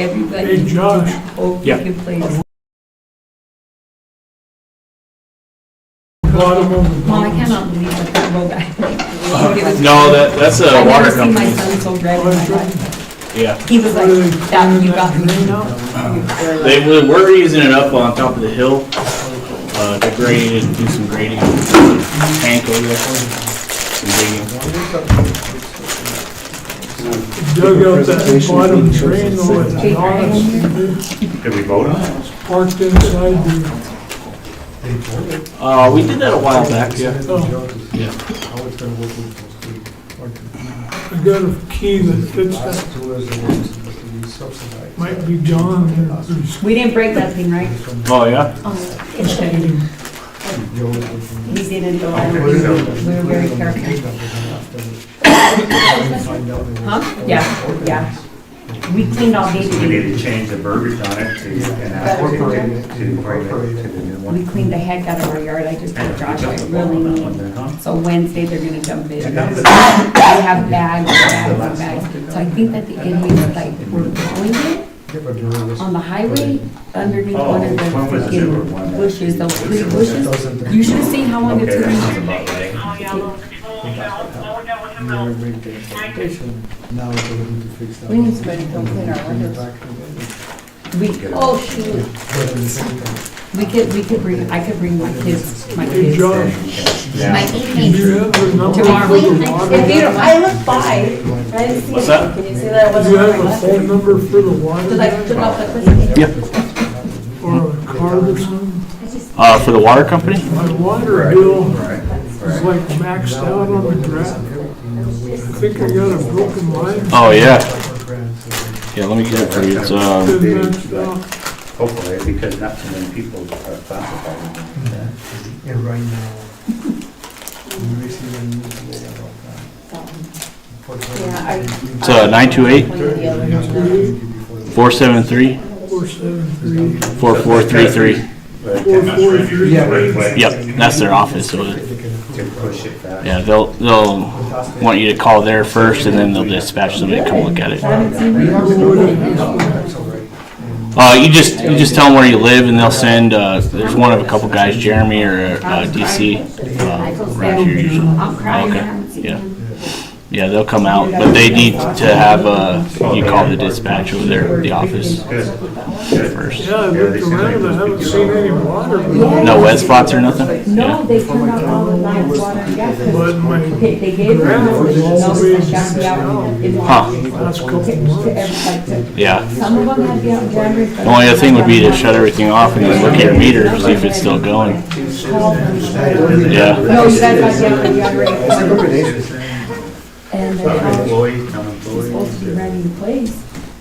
everybody. Hey, Josh. Hope Yeah. you can play. Bottom of the Mom, I cannot believe that that road guy. No, that's a I've water never seen my company. son so red in my life. Yeah. He was like, that, you got me. We're using it up on top of the hill, to grade and do some grading. Tank over there. Some digging. dug out that bottom drain though, it's honest. Did we vote on it? Parked inside the, We did that a while back, yeah. Yeah. I got a key that fits that. Might be John there. We didn't break that thing, right? Oh, yeah? It's shutting. He didn't go, I we were very careful. Huh? Yeah. We cleaned all We these. need to change the verbiage on it to incorporate it to the new one. We cleaned the heck out of our yard. I just told Josh I really need. So Wednesday, they're gonna dump it. They have bags. So I think that the idiots like were blowing it on the highway underneath one of the When was the freaking one? bushes, those pretty bushes. You should have seen how long it Okay, took that sounds me. about right. We need somebody to come clean our windows. Oh, shoot. We could bring, I could bring my kids. Hey, Josh, My do evenings. you have the number Tomorrow. for the water? If you don't, I looked by, I didn't see What's it. that? Can you see that it Do you wasn't on have my a list? phone number for the water Did I guy? took off the Christmas? Yep. Or a card or something? For the water company? My water bill Right, is right. like maxed out on the graph. I think I got a broken line. Oh, yeah. Yeah, let me get it for you. It's, It's maxed out. Hopefully, because not too many people are classified. And right now, we receive a new today about that. Yeah, it's 928 473 473. 4433. Yep, that's their office. So, To push it fast. yeah, they'll want you to call there first, and then they'll dispatch somebody to come look at it. You just tell them where you live, and they'll send. There's one of a couple guys, Jeremy or DC, around here usually. Okay, yeah. Yeah, they'll come out, but they need to have you call the dispatch over there, the office first. Yeah, I looked around, I haven't seen any water. No wet spots or nothing? No, Yeah. they turned off all the lights, water and gas. 'Cause But my They gave her, no, they got to be out in Huh. last couple to months. everybody. Yeah. Some of them had to be out in January. The only other thing would be to shut everything off and then look at your meter to see if it's still going. Yeah. No, you guys got to be out in January. And they're Employees, supposed to be non-employees. ready to place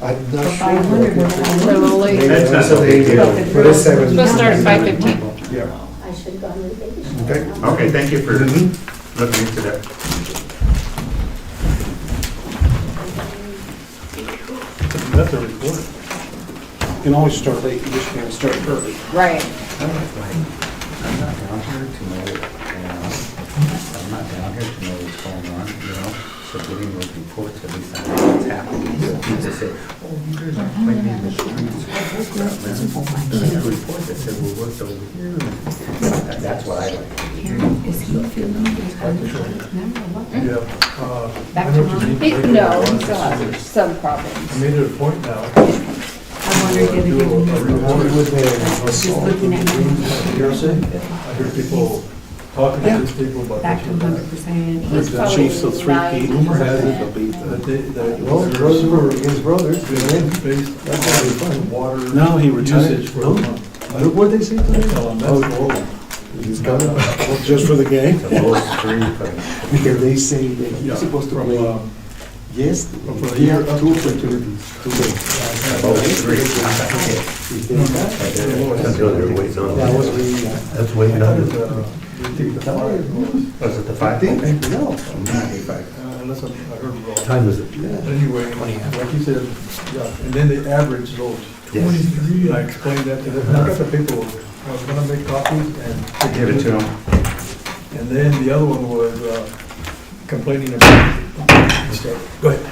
I'm for not 500. sure. They're a little late. That's not a big deal. But it's 7. Supposed to start at 5:15. Yeah. I should have gone to vacation. Okay. Okay, thank you for looking into that. That's a report. You can always start late, you just can't start early. Right. I'm not down here to know, I'm not down here to know what's going on, you know, so getting those reports, at least I know what's happening. So people say, oh, you guys are cleaning the streets. There's a report that said we worked over here. That's what I like. Is he feeling his Back I to know what you mom. mean. No, he still has some problems. I made it a point now. I wonder if Do they a report with Just looking at me. I hear people talking to these people about Back to this. 100%. He's The probably chiefs of 3 feet, rumor has it, nine. Well, brothers were against brothers. Based That's how they find. water. No, he retired. Usage for a month. Look what they say today. Tell them that's low. He's got it. Just for the game? The lowest street, but Because they say that he's supposed to From, play. Yes, from a he year had up two to- opportunities. lowest street. If they got- They're waiting on. That was really, That's waiting on. it. Was it the I 5? think, no. Unless I heard wrong. Time is it? Anyway, like you said, yeah, and then the average those. Yes. And I explained that to them. I got the paperwork. I was gonna make copies and. Give it to them. And then the other one was complaining about. Go ahead.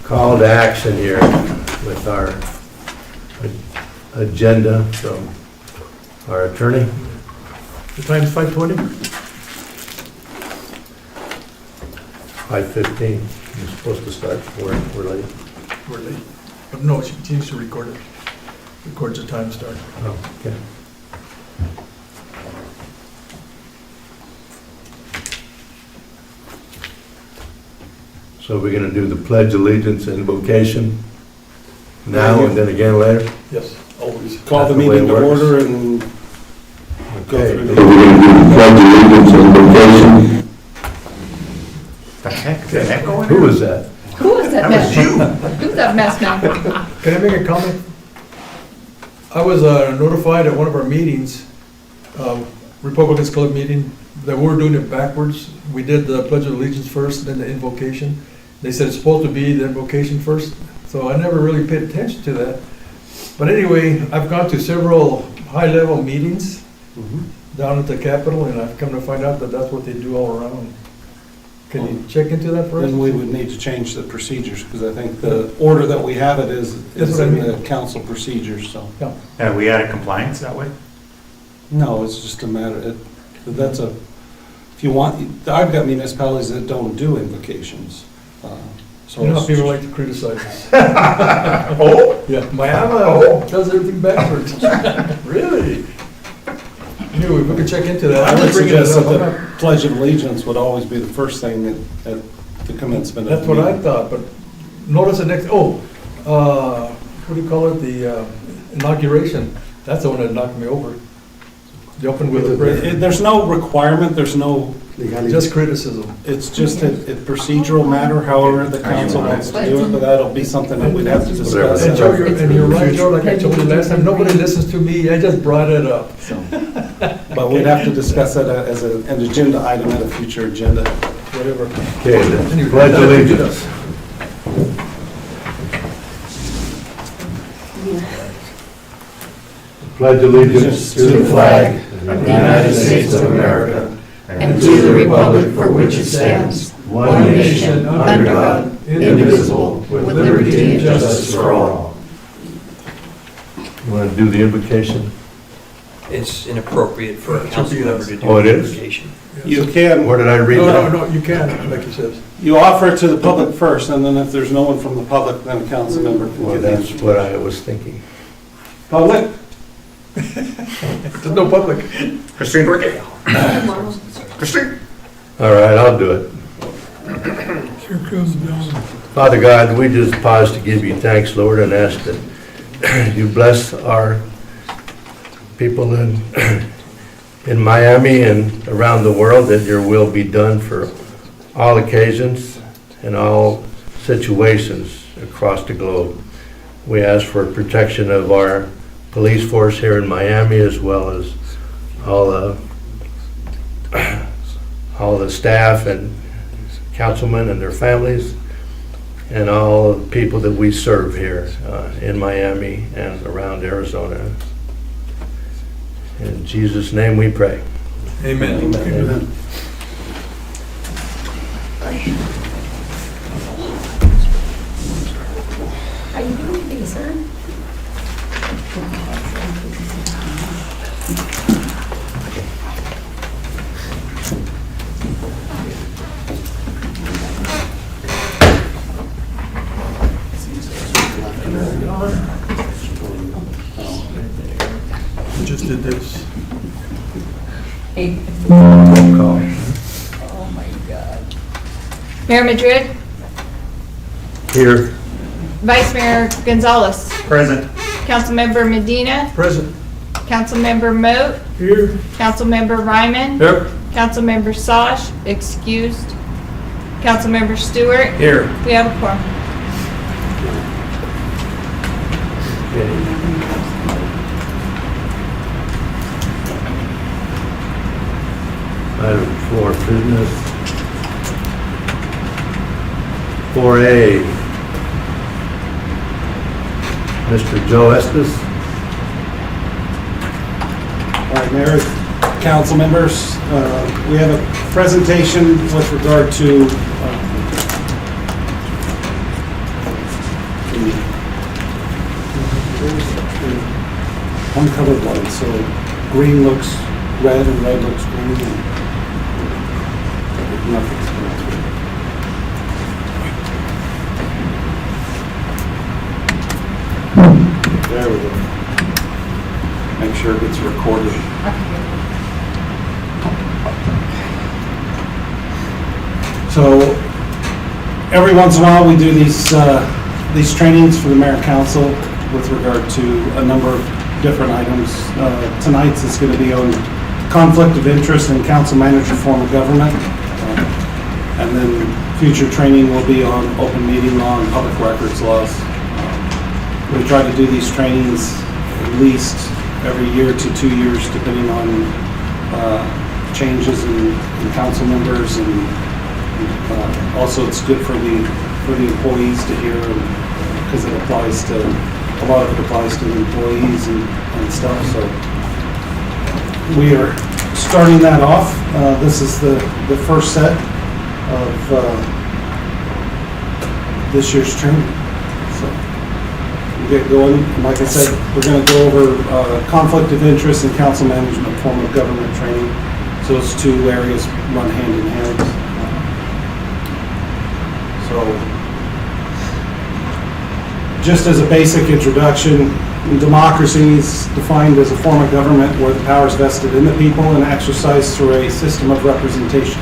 Call to action here with our agenda from our attorney. The time's 5:20? 5:15. You're supposed to start. We're late. We're late. But no, she needs to record it. Records the time start. Oh, okay. So we're gonna do the pledge allegiance and invocation now and then again later? Yes, always. Call the That's the way meeting it to works. order and go Okay. through We're the... gonna do the pledge allegiance and invocation. The heck, is that going? Who was that? Who was that mess? Who's that mess now? Can I make a comment? I was notified at one of our meetings, Republicans Club meeting, that we're doing it backwards. We did the Pledge of Allegiance first, then the invocation. They said it's supposed to be the invocation first, so I never really paid attention to that. But anyway, I've gone to several high-level meetings down at the Capitol, and I've come to find out that that's what they do all around. Can you check into that for us? Then we would need to change the procedures, because I think the order that we have it is That's what I in mean. the council procedures, so. Are we out of compliance that way? No, it's just a matter, that's a, if you want, I've got municipalities that don't do invocations. So You know, it's people just- like to criticize us. Oh, Yeah, Miami does everything backwards. Really? Anyway, we can check into that. I would was bringing it suggest that up. the Pledge of Allegiance would always be the first thing at the commencement of That's the what I meeting. thought, but notice the next, what do you call it, the inauguration? That's the one that knocked me over. You open with a prayer, There's no requirement, there's no, just criticism. it's just a procedural matter, however the council wants to do it, but that'll be something that we'd have to discuss. And Joe, you're right, Joe, like I told you last time, nobody listens to me, I just brought it up, so. But we'd have to discuss that as an agenda item at a future agenda. Whatever. Okay, let's pledge allegiance. Pledge allegiance to the flag of the United States of America And to the republic for which it stands, one nation, under God, indivisible, with liberty and justice for all. You want to do the invocation? It's inappropriate for a council member to do Oh, it an is? invocation. You can, Where did I read that? No, you can, like he says. you offer it to the public first, and then if there's no one from the public, then a council member can Well, give that's the what I was thinking. public. There's no public. Christine Ricky. Christine. All right, I'll do it. Here comes Don. Father God, we just pause to give you thanks, Lord, and ask that you bless our people in Miami and around the world, that your will be done for all occasions and all situations across the globe. We ask for protection of our police force here in Miami, as well as all the staff and councilmen and their families, and all the people that we serve here in Miami and around Arizona. In Jesus' name we pray. Amen. Amen. How you doing today, sir? We just did this. Roll call. Mayor Madrid, Here. Vice Mayor Gonzalez, Present. Councilmember Medina, Present. Councilmember Moat, Here. Councilmember Ryman, Yep. Councilmember Sosh, excused. Councilmember Stewart, Here. we have a quorum. Item 4, business. 4A. Mr. Joe Estes. All right, Mayor, council members, we have a presentation with regard to one color blind, so green looks red and red looks green. And nothing's going through. There we go. Make sure it gets recorded. So every once in a while, we do these trainings for the mayor and council with regard to a number of different items. Tonight's is going to be on conflict of interest in council manager form of government. And then future training will be on open meeting law and public records laws. We try to do these trainings at least every year to 2 years, depending on changes in council members, and also it's good for the employees to hear, because it applies to a lot of it applies to the employees and stuff. So we are starting that off. This is the first set of this year's training. So we'll get going. And like I said, we're going to go over conflict of interest and council management form of government training. So those two areas run hand in hand. So just as a basic introduction, democracy is defined as a form of government where the power is vested in the people and exercised through a system of representation.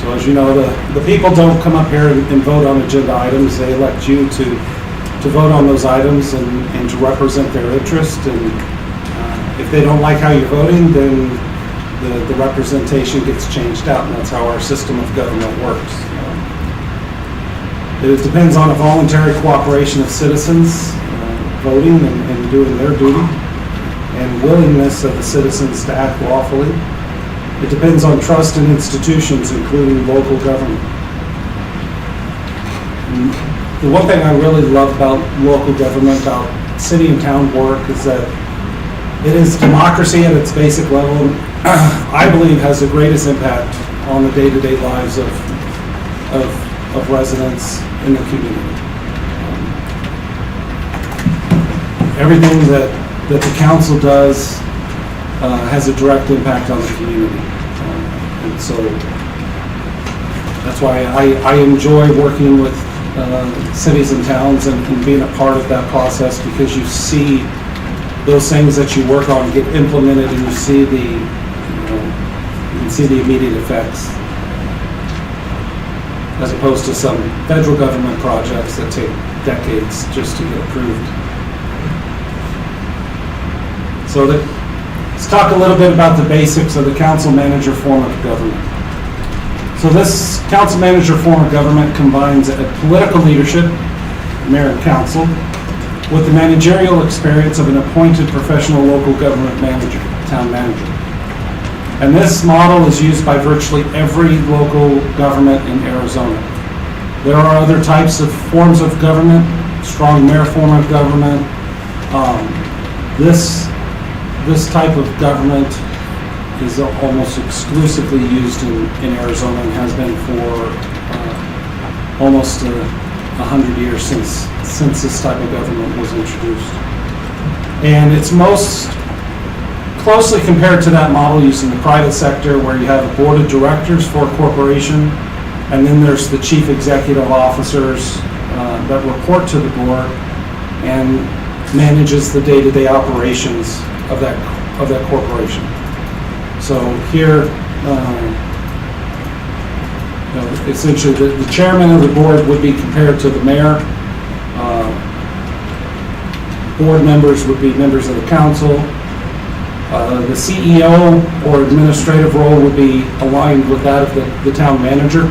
So as you know, the people don't come up here and vote on agenda items. They elect you to vote on those items and to represent their interest. And if they don't like how you're voting, then the representation gets changed out, and that's how our system of government works. It depends on a voluntary cooperation of citizens voting and doing their duty, and willingness of the citizens to act lawfully. It depends on trust in institutions, including local government. And the one thing I really love about local government, about city and town work, is that it is democracy at its basic level, and I believe has the greatest impact on the day-to-day lives of residents in the community. Everything that the council does has a direct impact on the community. And so that's why I enjoy working with cities and towns and being a part of that process, because you see those things that you work on get implemented, and you see you can see the immediate effects, as opposed to some federal government projects that take decades just to get approved. So let's talk a little bit about the basics of the council manager form of government. So this council manager form of government combines a political leadership, mayor and council, with the managerial experience of an appointed professional local government manager, town manager. And this model is used by virtually every local government in Arizona. There are other types of forms of government, strong mayor form of government. This type of government is almost exclusively used in Arizona, and has been for almost 100 years since this type of government was introduced. And it's most closely compared to that model used in the private sector, where you have a board of directors for a corporation, and then there's the chief executive officers that report to the board and manages the day-to-day operations of that corporation. So here, essentially the chairman of the board would be compared to the mayor. Board members would be members of the council. The CEO or administrative role would be aligned with that of the town manager.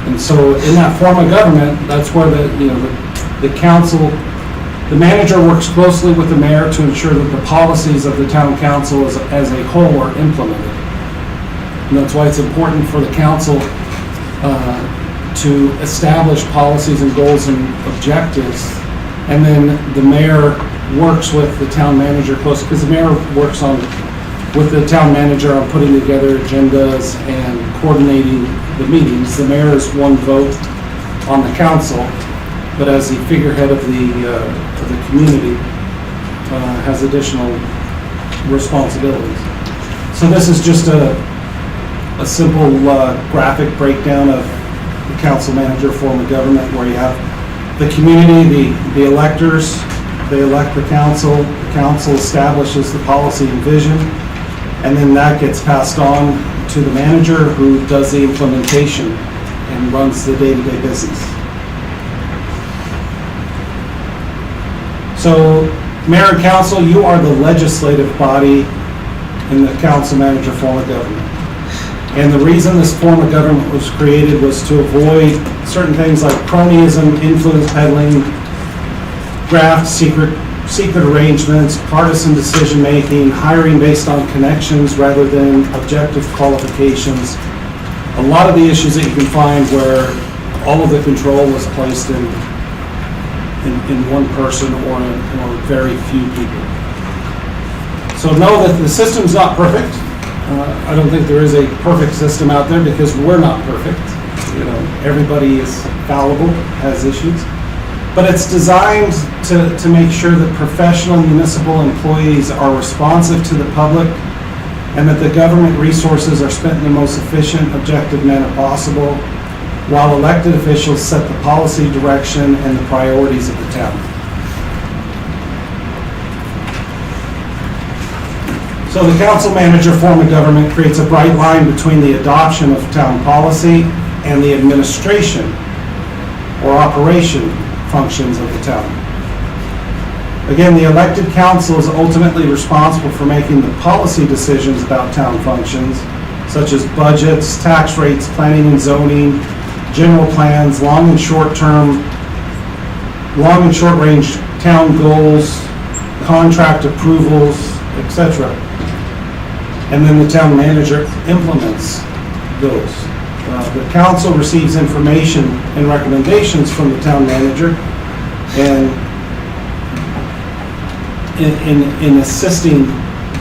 And so in that form of government, that's where the council, the manager works closely with the mayor to ensure that the policies of the town council as a whole are implemented. And that's why it's important for the council to establish policies and goals and objectives. And then the mayor works with the town manager closely, because the mayor works with the town manager on putting together agendas and coordinating the meetings. The mayor is one vote on the council, but as the figurehead of the community, has additional responsibilities. So this is just a simple graphic breakdown of the council manager form of government, where you have the community, the electors, they elect the council establishes the policy and vision, and then that gets passed on to the manager, who does the implementation and runs the day-to-day business. So, Mayor and Council, you are the legislative body in the council manager form of government. And the reason this form of government was created was to avoid certain things like cronyism, influence peddling, graft, secret arrangements, partisan decision-making, hiring based on connections rather than objective qualifications. A lot of the issues that you can find where all of the control was placed in one person or very few people. So know that the system's not perfect. I don't think there is a perfect system out there, because we're not perfect. You know, everybody is fallible, has issues. But it's designed to make sure that professional municipal employees are responsive to the public, and that the government resources are spent in the most efficient, objective manner possible, while elected officials set the policy direction and the priorities of the town. So the council manager form of government creates a bright line between the adoption of town policy and the administration or operation functions of the town. Again, the elected council is ultimately responsible for making the policy decisions about town functions, such as budgets, tax rates, planning and zoning, general plans, long and short range town goals, contract approvals, etc. And then the town manager implements those. The council receives information and recommendations from the town manager, and in assisting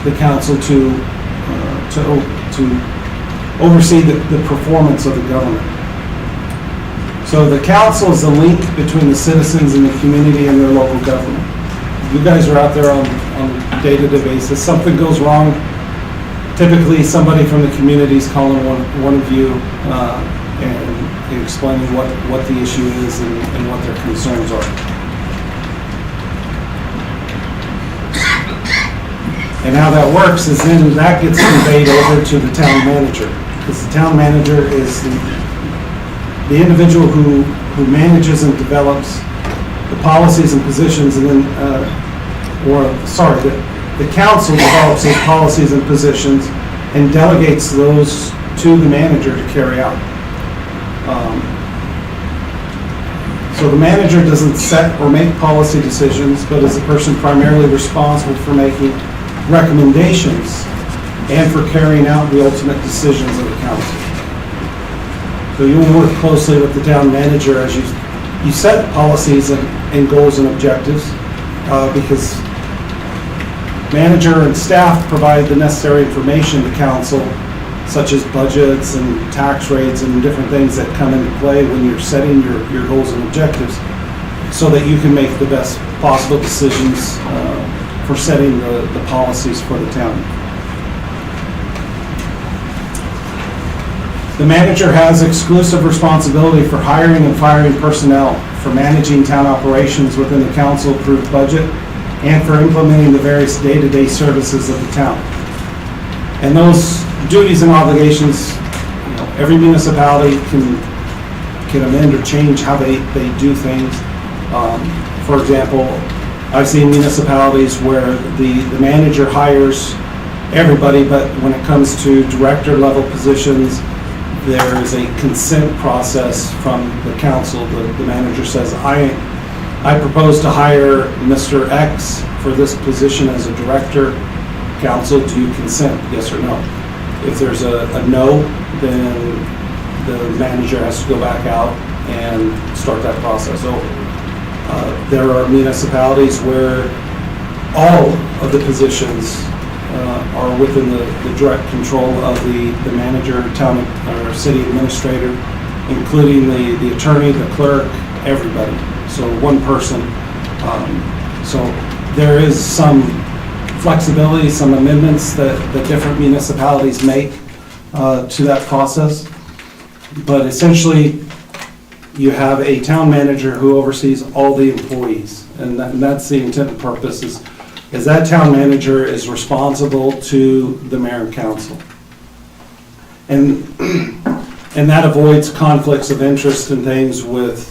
the council to oversee the performance of the government. So the council is the link between the citizens and the community and their local government. You guys are out there on a day-to-day basis. Something goes wrong, typically somebody from the community is calling one of you and explaining what the issue is and what their concerns are. And how that works is then that gets conveyed over to the town manager, because the town manager is the individual who manages and develops the policies and positions, and then, the council develops those policies and positions and delegates those to the manager to carry out. So the manager doesn't set or make policy decisions, but is the person primarily responsible for making recommendations and for carrying out the ultimate decisions of the council. So you will work closely with the town manager as you set policies and goals and objectives, because manager and staff provide the necessary information to council, such as budgets and tax rates and different things that come into play when you're setting your goals and objectives, so that you can make the best possible decisions for setting the policies for the town. The manager has exclusive responsibility for hiring and firing personnel, for managing town operations within the council-approved budget, and for implementing the various day-to-day services of the town. And those duties and obligations, every municipality can amend or change how they do things. For example, I've seen municipalities where the manager hires everybody, but when it comes to director level positions, there is a consent process from the council. The manager says, I propose to hire Mr. X for this position as a director. Council, do you consent? Yes or no? If there's a no, then the manager has to go back out and start that process over. There are municipalities where all of the positions are within the direct control of the manager, town or city administrator, including the attorney, the clerk, everybody. so one person. So there is some flexibility, some amendments that different municipalities make to that process. But essentially, you have a town manager who oversees all the employees. And that's the intent and purpose is that town manager is responsible to the mayor and council. And that avoids conflicts of interest and things with,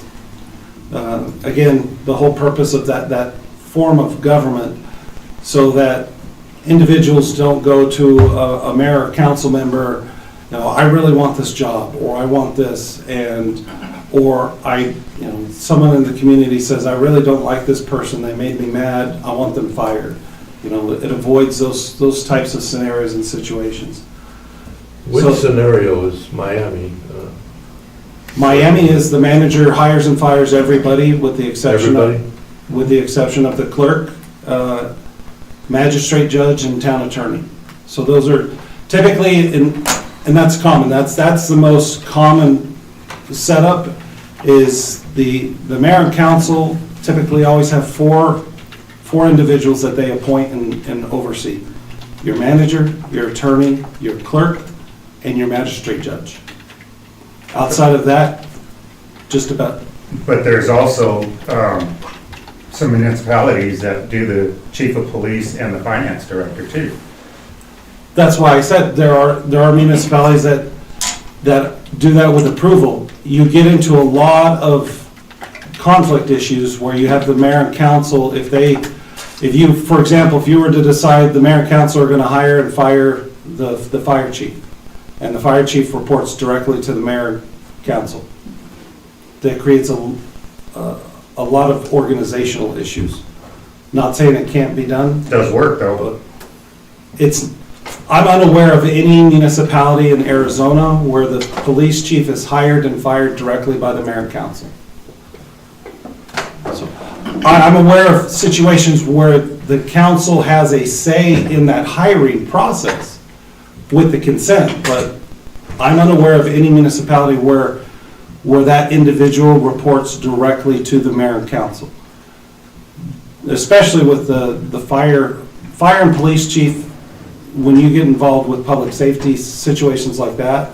again, the whole purpose of that form of government, so that individuals don't go to a mayor or council member, I really want this job, or I want this, or someone in the community says, I really don't like this person, they made me mad, I want them fired. It avoids those types of scenarios and situations. Which So- scenario is Miami? Miami is the manager hires and fires everybody with the exception Everybody? of the clerk, magistrate, judge, and town attorney. So those are typically, and that's common, that's the most common setup, is the mayor and council typically always have four individuals that they appoint and oversee. Your manager, your attorney, your clerk, and your magistrate judge. Outside of that, just about. But there's also some municipalities that do the chief of police and the finance director too. That's why I said there are municipalities that do that with approval. You get into a lot of conflict issues where you have the mayor and council, for example, if you were to decide the mayor and council are gonna hire and fire the fire chief, and the fire chief reports directly to the mayor and council, that creates a lot of organizational issues. Not saying it can't be done, Does work though. I'm unaware of any municipality in Arizona where the police chief is hired and fired directly by the mayor and council. So, I'm aware of situations where the council has a say in that hiring process with the consent, but I'm unaware of any municipality where that individual reports directly to the mayor and council. Especially with the fire and police chief, when you get involved with public safety situations like that,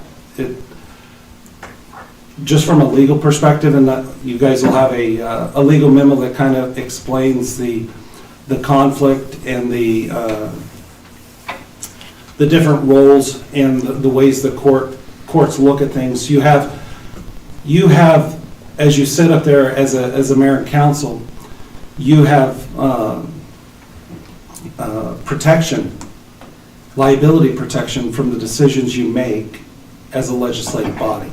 just from a legal perspective, and that you guys will have a legal memo that kind of explains the conflict and the different roles and the ways the courts look at things. You have, as you sit up there as a mayor and council, you have protection, liability protection from the decisions you make as a legislative body.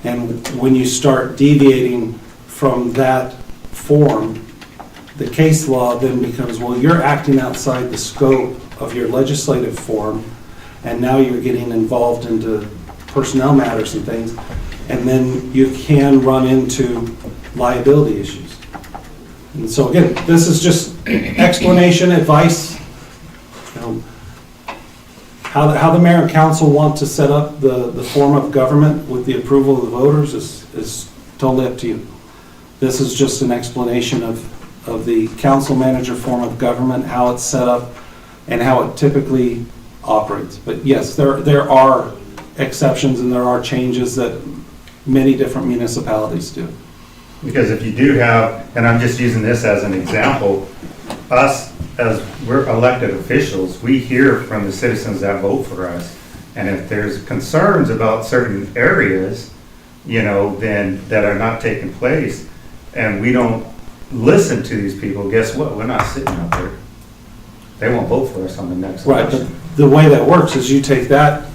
And when you start deviating from that form, the case law then becomes, well, you're acting outside the scope of your legislative form, and now you're getting involved into personnel matters and things, and then you can run into liability issues. And so again, this is just explanation, advice. How the mayor and council want to set up the form of government with the approval of the voters is totally up to you. This is just an explanation of the council manager form of government, how it's set up, and how it typically operates. But yes, there are exceptions and there are changes that many different municipalities do. Because if you do have, and I'm just using this as an example, us, as we're elected officials, we hear from the citizens that vote for us. And if there's concerns about certain areas, then that are not taking place, and we don't listen to these people, guess what? We're not sitting out there. They won't vote for us on the next Right, but election. the way that works is you take that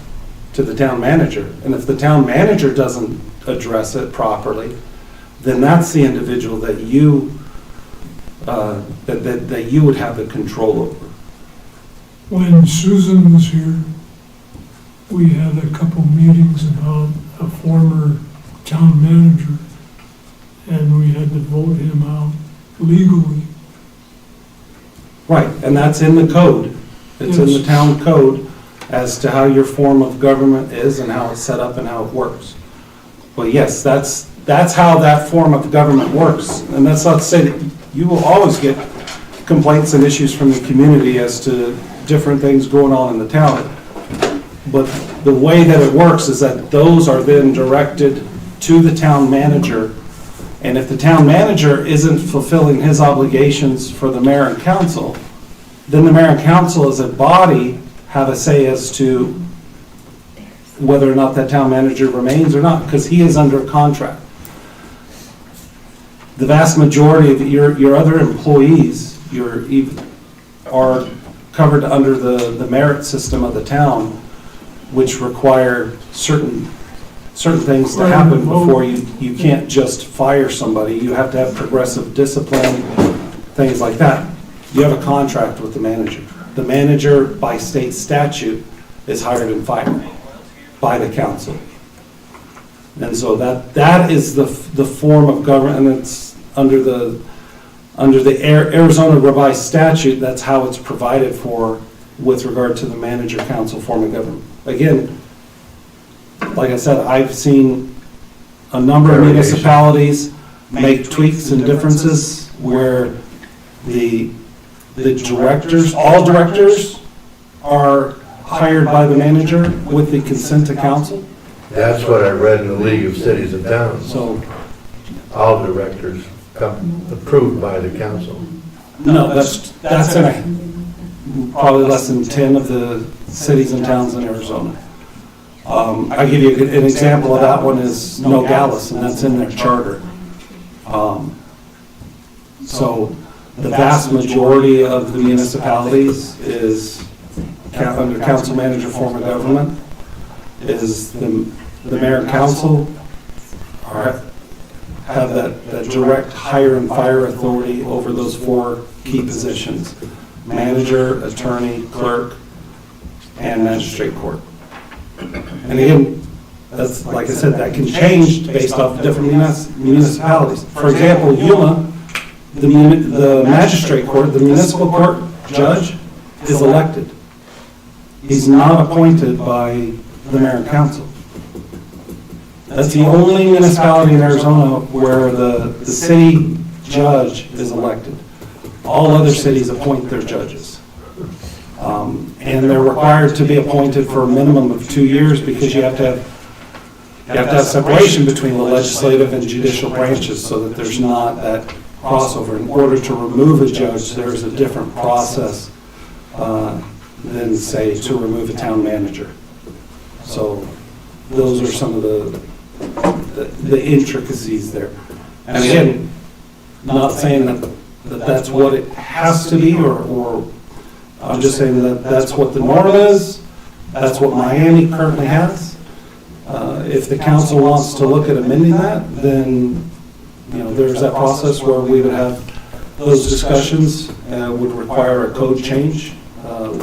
to the town manager, and if the town manager doesn't address it properly, then that's the individual that you that you would have the control over. When Susan was here, we had a couple meetings about a former town manager, and we had to vote him out legally. Right, and that's in the code. It's in the Yes. town code as to how your form of government is and how it's set up and how it works. But yes, that's that's how that form of government works. And that's not to say that you will always get complaints and issues from the community as to different things going on in the town. But the way that it works is that those are then directed to the town manager. And if the town manager isn't fulfilling his obligations for the mayor and council, then the mayor and council as a body have a say as to whether or not that town manager remains or not, because he is under contract. The vast majority of your other employees, are covered under the merit system of the town, which require certain things to happen before you can't just fire somebody. You have to have progressive discipline, things like that. You have a contract with the manager. The manager, by state statute, is hired and fired by the council. And so that is the form of government, and it's under the Arizona revised statute, that's how it's provided for with regard to the manager-council form of government. Again, like I said, I've seen a number of municipalities make tweaks and differences where the directors, all directors are hired by the manager with the consent of council. That's what I read in the League of Cities and Towns. So, All directors come approved by the council. no, that's in probably less than 10 of the cities and towns in Arizona. I'll give you an example of that one is Nogales, and that's in their charter. So the vast majority of the municipalities is under council manager form of government, is the mayor and council have that direct hire and fire authority over those 4 key positions: manager, attorney, clerk, and magistrate court. And again, that's, like I said, that can change based off different municipalities. For example, Yuma, the magistrate court, the municipal court judge is elected. He's not appointed by the mayor and council. That's the only municipality in Arizona where the city judge is elected. All other cities appoint their judges. And they're required to be appointed for a minimum of 2 years because you have to have separation between the legislative and judicial branches so that there's not that crossover. In order to remove a judge, there's a different process than, say, to remove a town manager. So those are some of the intricacies there. And again, not saying that that's what it has to be, or I'm just saying that that's what the norm is. That's what Miami currently has. If the council wants to look at amending that, then there's that process where we would have those discussions. Would require a code change,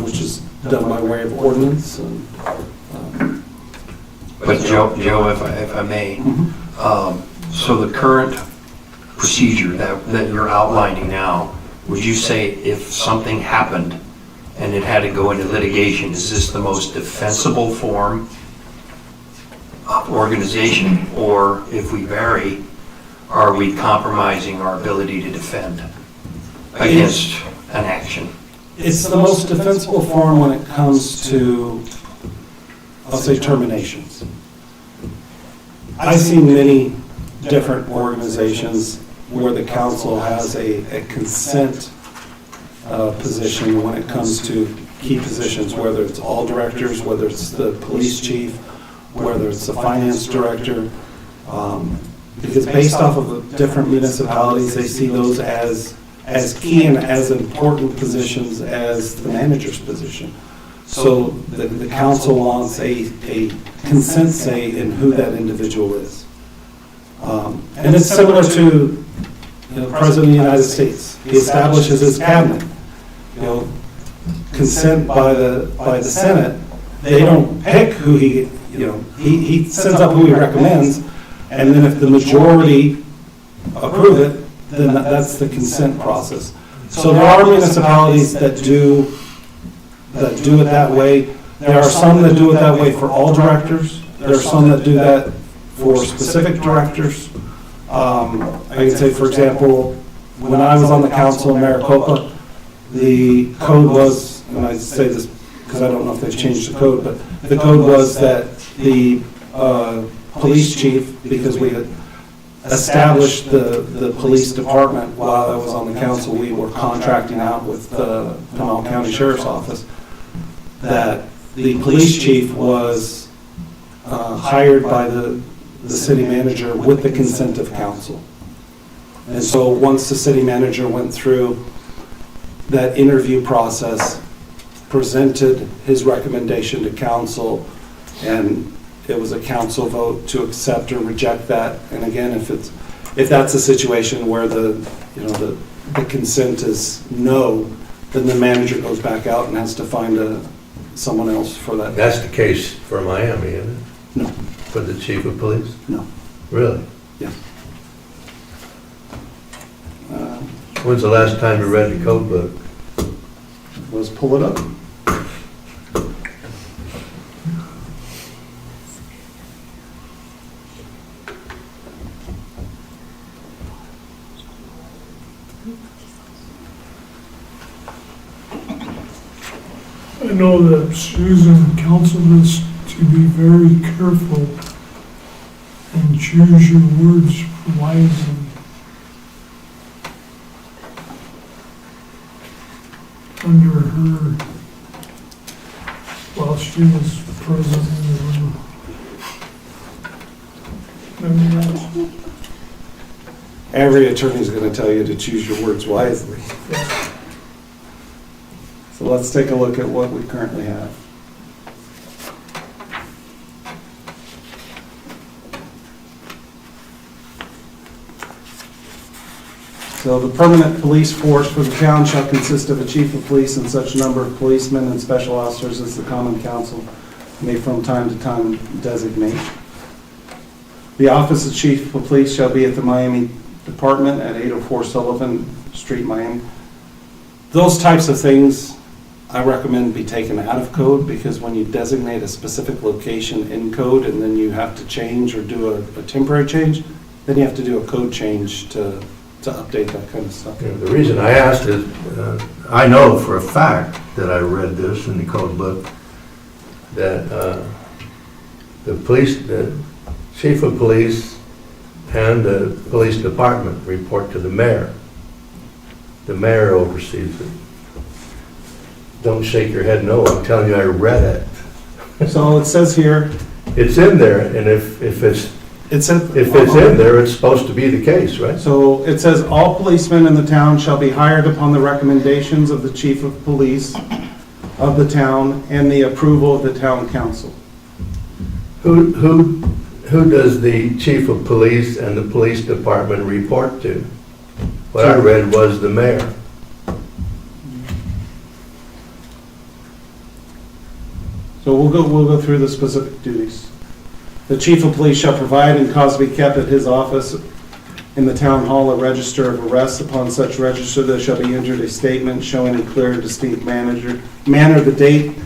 which is done by way of ordinance. But Joe, if I may, so the current procedure that you're outlining now, would you say if something happened and it had to go into litigation, is this the most defensible form of organization? Or if we vary, are we compromising our ability to defend against an action? It's the most defensible form when it comes to, I'll say, terminations. I've seen many different organizations where the council has a consent position when it comes to key positions, whether it's all directors, whether it's the police chief, whether it's the finance director, because based off of different municipalities, they see those as key and as important positions as the manager's position. So the council wants a consent say in who that individual is. And it's similar to the President of the United States. He establishes his cabinet. Consent by the Senate. They don't pick who he sends up who he recommends, and then if the majority approve it, then that's the consent process. So there are municipalities that do it that way. There are some that do it that way for all directors. There are some that do that for specific directors. I can say, for example, when I was on the council in Maricopa, the code was, and I say this because I don't know if they've changed the code, but the code was that the police chief, because we had established the police department while I was on the council, we were contracting out with the Pinal County Sheriff's Office, that the police chief was hired by the city manager with the consent of council. And so once the city manager went through that interview process, presented his recommendation to council, and it was a council vote to accept or reject that. And again, if that's a situation where the consent is no, then the manager goes back out and has to find someone else for that. That's the case for Miami, isn't it? No. For the chief of police? No. Really? Yeah. When's the last time you read the code book? Let's pull it up. I know that Susan counseled us to be very careful and choose your words wisely. Under her, while she was present in the room. Remember that? Every attorney's going to tell you to choose your words wisely. So let's take a look at what we currently have. So the permanent police force for the town shall consist of a chief of police and such number of policemen and special officers as the common council may from time to time designate. The office of chief of police shall be at the Miami Department at 804 Sullivan Street, Miami. Those types of things I recommend be taken out of code, because when you designate a specific location in code and then you have to change or do a temporary change, then you have to do a code change to update that kind of stuff. Yeah, the reason I asked is, I know for a fact that I read this in the code book, that the chief of police and the police department report to the mayor. The mayor oversees it. Don't shake your head no, I'm telling you, I read it. So it says here, It's in there, and if it's in there, it's supposed to be the case, right? So it says, all policemen in the town shall be hired upon the recommendations of the chief of police of the town and the approval of the town council. Who does the chief of police and the police department report to? What I read was the mayor. So we'll go through the specific duties. The chief of police shall provide and cause to be kept at his office in the town hall a register of arrests. Upon such register, there shall be entered a statement showing in clear and distinct manner, the date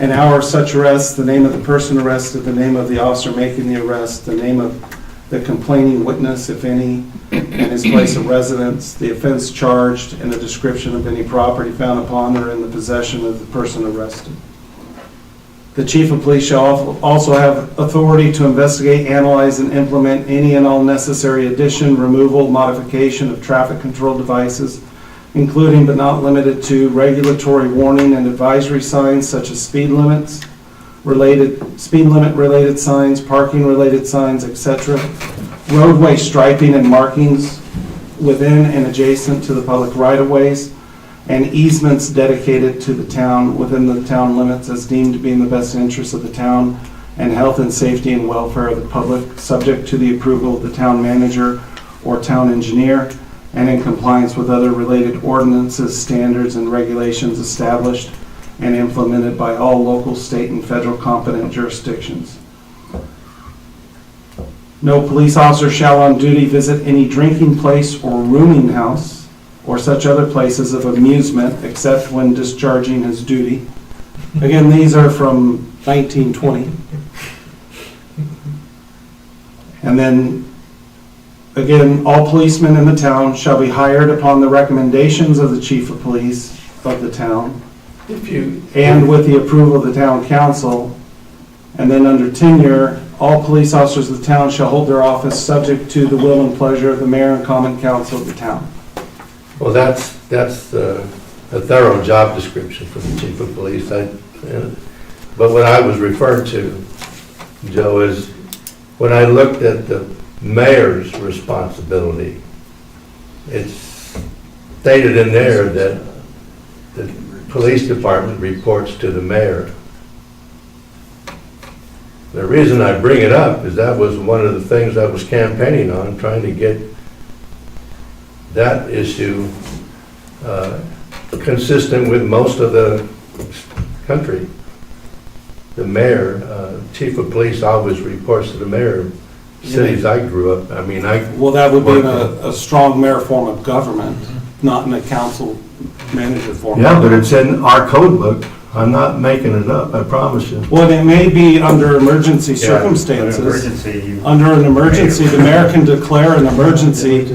and hour of such arrest, the name of the person arrested, the name of the officer making the arrest, the name of the complaining witness, if any, and his place of residence, the offense charged, and a description of any property found upon or in the possession of the person arrested. The chief of police shall also have authority to investigate, analyze, and implement any and all necessary addition, removal, modification of traffic control devices, including but not limited to regulatory warning and advisory signs such as speed limit related signs, parking related signs, etc., roadway striping and markings within and adjacent to the public right-of-ways, and easements dedicated to the town within the town limits as deemed to be in the best interest of the town and health and safety and welfare of the public, subject to the approval of the town manager or town engineer, and in compliance with other related ordinances, standards, and regulations established and implemented by all local, state, and federal competent jurisdictions. No police officer shall on duty visit any drinking place or rooming house or such other places of amusement except when discharging his duty. Again, these are from 1920. And then, Again, all policemen in the town shall be hired upon the recommendations of the chief of police of the town and with the approval of the town council. And then under tenure, all police officers of the town shall hold their office subject to the will and pleasure of the mayor and common council of the town. Well, that's a thorough job description for the chief of police. But what I was referring to, Joe, is when I looked at the mayor's responsibility, it's stated in there that the police department reports to the mayor. The reason I bring it up is that was one of the things I was campaigning on, trying to get that issue consistent with most of the country. The mayor, chief of police always reports to the mayor. Cities I grew up, I mean, Well, that would be in a strong mayor form of government, not in a council manager form. Yeah, but it's in our code book. I'm not making it up, I promise you. Well, it may be under emergency Yeah, circumstances. Emergency, you. Under an emergency, the mayor can declare an emergency.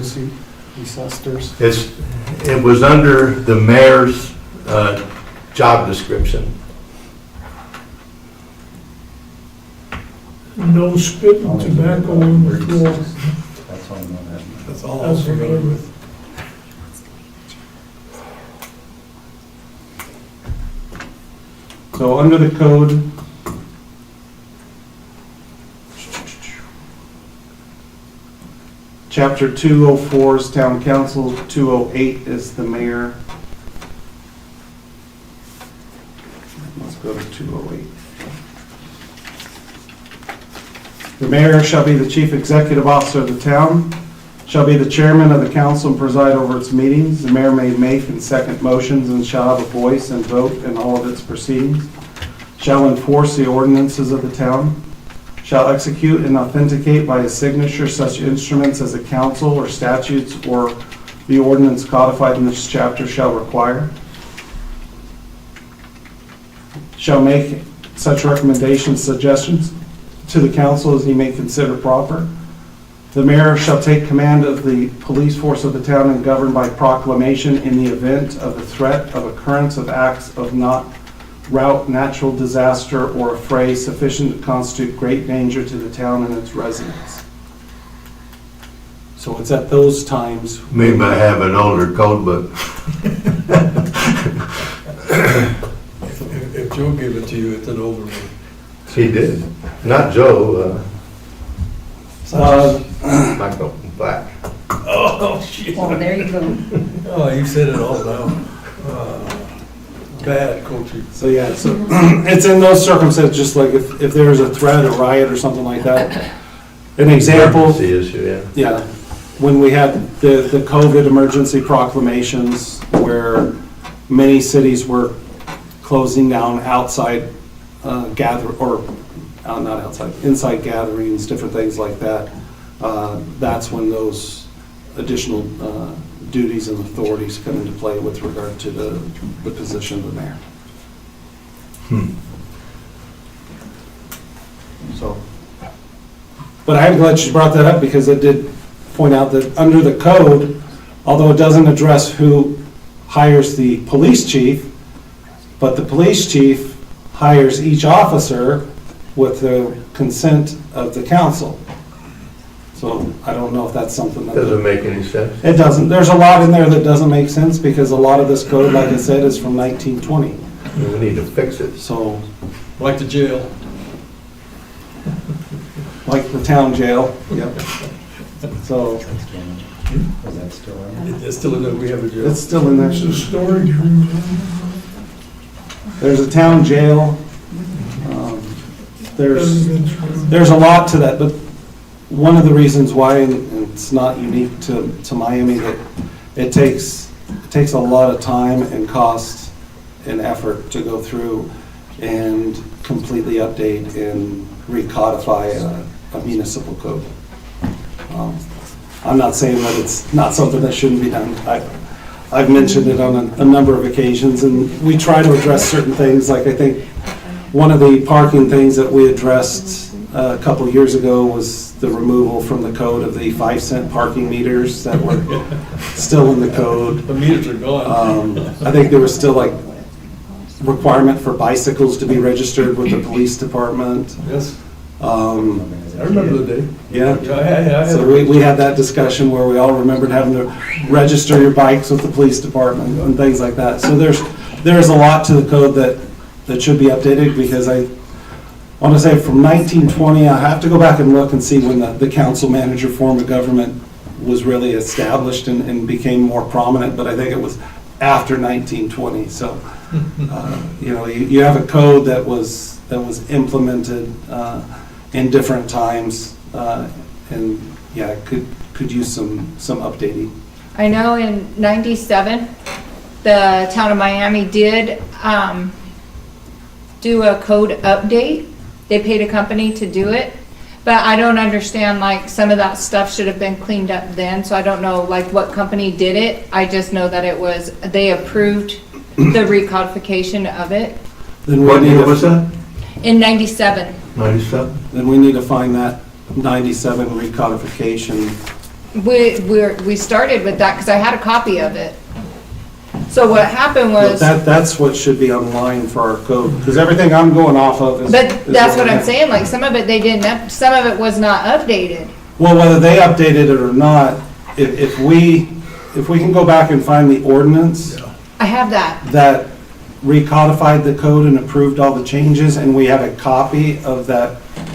Disasters. It was under the mayor's job description. No spitting tobacco on the floor. That's all I know that. That's all I'm That's what I familiar would. with. So under the code, Chapter 204 is town council, 208 is the mayor. Let's go to 208. The mayor shall be the chief executive officer of the town, shall be the chairman of the council and preside over its meetings. The mayor may make and second motions and shall have a voice and vote in all of its proceedings. Shall enforce the ordinances of the town. Shall execute and authenticate by his signature such instruments as the council or statutes or the ordinance codified in this chapter shall require. Shall make such recommendations, suggestions to the council as he may consider proper. The mayor shall take command of the police force of the town and govern by proclamation in the event of the threat of occurrence of acts of not route, natural disaster, or affray sufficient to constitute great danger to the town and its residents. So it's at those times. Maybe I have an older code book. If Joe gave it to you, it's an older one. He did. Not Joe, Michael Black. Oh, shit. Well, there you go. Oh, you said it all now. Bad coaching. So yeah, so it's in those circumstances, just like if there's a threat, a riot or something like that. An example, Emergency issue, yeah. yeah, when we had the COVID emergency proclamations where many cities were closing down outside inside gatherings, different things like that. That's when those additional duties and authorities come into play with regard to the position of the mayor. So, but I'm glad you brought that up because it did point out that under the code, although it doesn't address who hires the police chief, but the police chief hires each officer with the consent of the council. So I don't know if that's something that... Doesn't make any sense. It doesn't. There's a lot in there that doesn't make sense because a lot of this code, like I said, is from 1920. We need to fix it. So, Like the jail. like the town jail, yep. So, Is that still in? It's still in there, we have a jail. it's still in there. It's a storage room. There's a town jail. There's a lot to that, but one of the reasons why, and it's not unique to Miami, that it takes a lot of time and cost and effort to go through and completely update and recodify a municipal code. I'm not saying that it's not something that shouldn't be done. I've mentioned it on a number of occasions, and we try to address certain things. Like I think one of the parking things that we addressed a couple of years ago was the removal from the code of the 5-cent parking meters that were still in the code. The meters are gone. I think there was still like requirement for bicycles to be registered with the police department. Yes, Um, I remember the day. Yeah. Yeah, I had So we had that discussion where we all remembered having to register your bikes with the police department and things like that. So there's a lot to the code that should be updated, because I want to say from 1920, I have to go back and look and see when the council manager form of government was really established and became more prominent, but I think it was after 1920. So, you have a code that was implemented in different times, and yeah, it could use some updating. I know in '97, the town of Miami did do a code update. They paid a company to do it, but I don't understand, like, some of that stuff should have been cleaned up then, so I don't know, like, what company did it. I just know that they approved the recodification of it Then we What need year to- was that? in '97. 97? Then we need to find that 97 recodification. We started with that because I had a copy of it. So what happened was, That's what should be online for our code, because everything I'm going off of is. but is that's what we I'm have. saying, like, some of it they didn't, some of it was not updated. Well, whether they updated it or not, if we can go back and find the ordinance I have that. that recodified the code and approved all the changes, and we have a copy of that,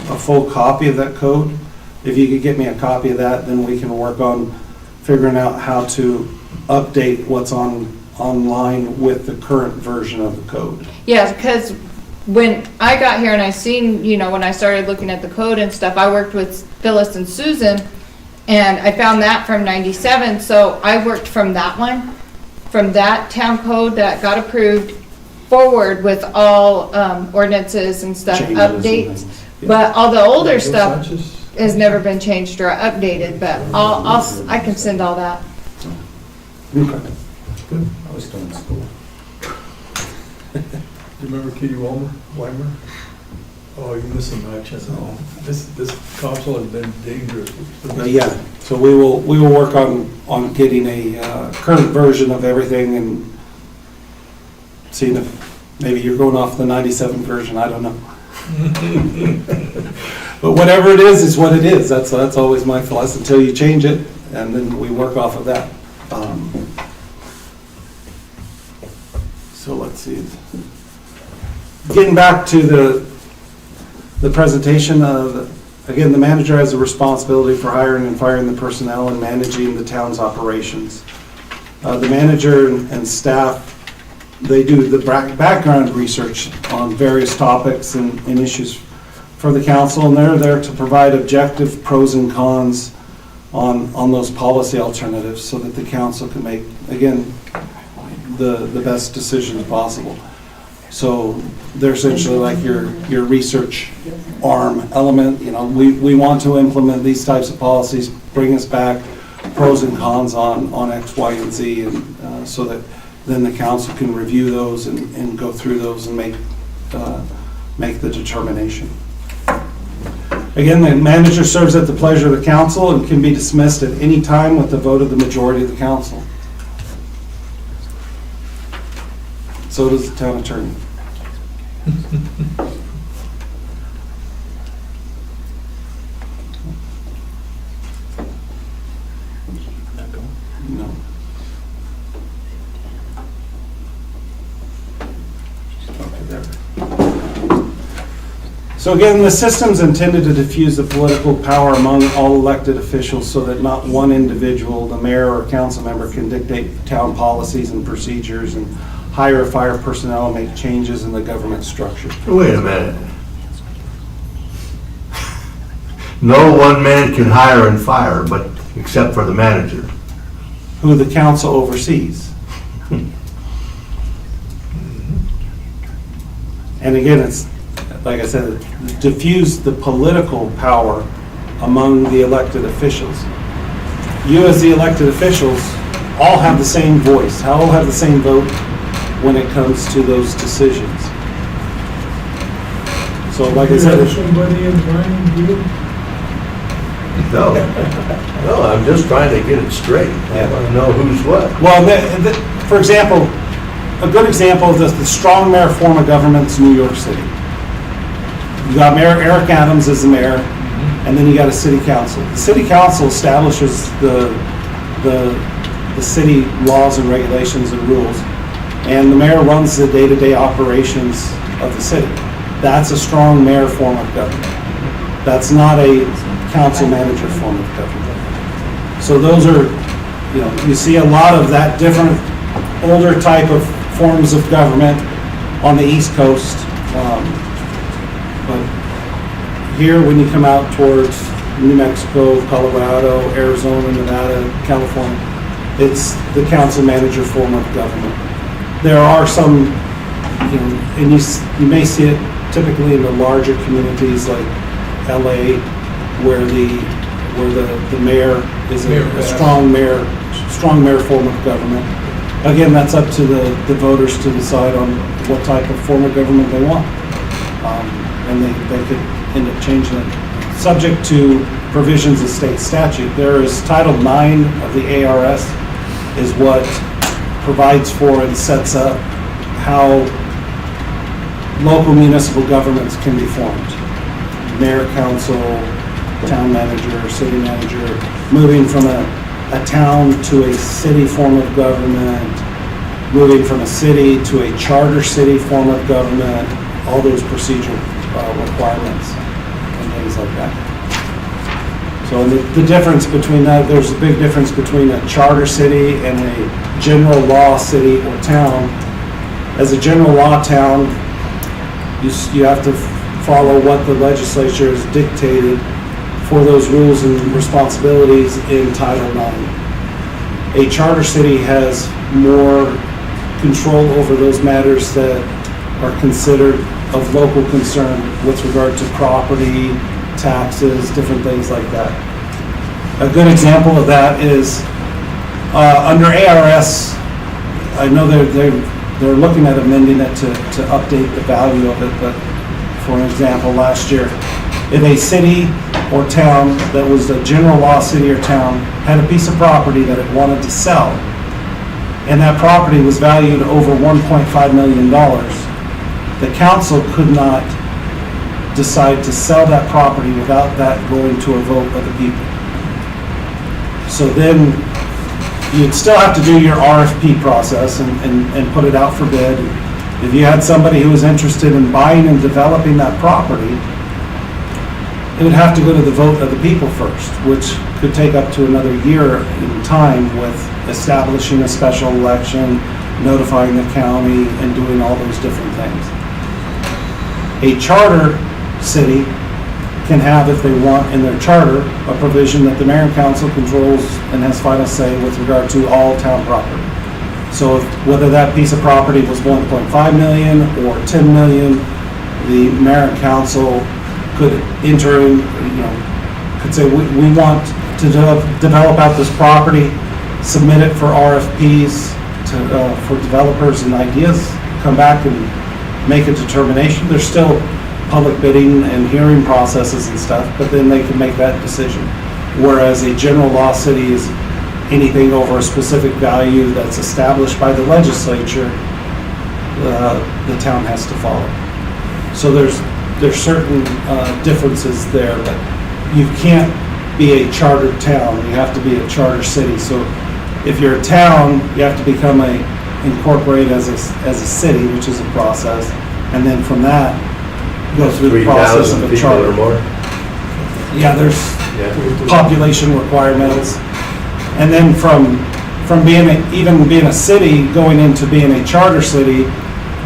a full copy of that code, if you could get me a copy of that, then we can work on figuring out how to update what's online with the current version of the code. Yeah, because when I got here and I seen, when I started looking at the code and stuff, I worked with Phyllis and Susan, and I found that from '97, so I worked from that one, from that town code that got approved, forward with all ordinances and stuff, Changes and updates. things, yeah. But all the older Dos stuff Sanchez? has never been changed or updated, but I can send all that. Okay. I was still in school. You remember Kitty Weimer? Oh, you missed some action. Oh, this council has been dangerous. Yeah, so we will work on getting a current version of everything and seeing if maybe you're going off the 97 version, I don't know. But whatever it is what it is. That's always my philosophy, until you change it, and then we work off of that. So let's see. Getting back to the presentation of, again, the manager has a responsibility for hiring and firing the personnel and managing the town's operations. The manager and staff, they do the background research on various topics and issues for the council, and they're there to provide objective pros and cons on those policy alternatives so that the council can make, again, the best decisions possible. So they're essentially like your research arm element. We want to implement these types of policies, bring us back pros and cons on X, Y, and Z, and so that then the council can review those and go through those and make the determination. Again, the manager serves at the pleasure of the council and can be dismissed at any time with the vote of the majority of the council. So does the town attorney. No. So again, the system's intended to diffuse the political power among all elected officials so that not one individual, the mayor or council member, can dictate town policies and procedures and hire or fire personnel and make changes in the government structure. Wait a minute. No one man can hire and fire, but except for the manager. Who the council oversees. And again, it's, like I said, diffuse the political power among the elected officials. You as the elected officials all have the same voice, all have the same vote when it comes to those decisions. So like I said, Somebody in mind, No, no, I'm just trying to get it straight. I want to know who's what. Well, for example, a good example is the strong mayor form of government's New York City. You got Mayor Eric Adams as the mayor, and then you got a city council. The city council establishes the city laws and regulations and rules, and the mayor runs the day-to-day operations of the city. That's a strong mayor form of government. That's not a council manager form of government. So those are, you see a lot of that different older type of forms of government on the East Coast. But here, when you come out towards New Mexico, Colorado, Arizona, Nevada, California, it's the council manager form of government. There are some, and you may see it typically in the larger communities like LA, where the mayor is a strong mayor form of government. Again, that's up to the voters to decide on what type of form of government they want. And they could end up changing it. Subject to provisions of state statute, there is Title IX of the ARS is what provides for and sets up how local municipal governments can be formed. Mayor, council, town manager, city manager, moving from a town to a city form of government, moving from a city to a charter city form of government, all those procedural requirements and things like that. So the difference between that, there's a big difference between a charter city and a general law city or town. As a general law town, you have to follow what the legislature has dictated for those rules and responsibilities in Title IX. A charter city has more control over those matters that are considered of local concern with regard to property, taxes, different things like that. A good example of that is under ARS, I know they're looking at amending it to update the value of it, but for example, last year, if a city or town that was a general law city or town had a piece of property that it wanted to sell, and that property was valued over $1.5 million, the council could not decide to sell that property without that going to a vote of the people. So then you'd still have to do your RFP process and put it out for bid. If you had somebody who was interested in buying and developing that property, it would have to go to the vote of the people first, which could take up to another year in time with establishing a special election, notifying the county, and doing all those different things. A charter city can have, if they want in their charter, a provision that the mayor and council controls and has final say with regard to all town property. So whether that piece of property was 1.5 million or 10 million, the mayor and council could enter in, could say, we want to develop out this property, submit it for RFPs for developers and ideas, come back and make a determination. There's still public bidding and hearing processes and stuff, but then they can make that decision. Whereas a general law city is anything over a specific value that's established by the legislature, the town has to follow. So there's certain differences there, but you can't be a chartered town. You have to be a charter city. So if you're a town, you have to become incorporate as a city, which is a process, and then from that go through the process of a charter. 3,000 people or more? Yeah, there's population requirements, and then from even being a city going into being a charter city,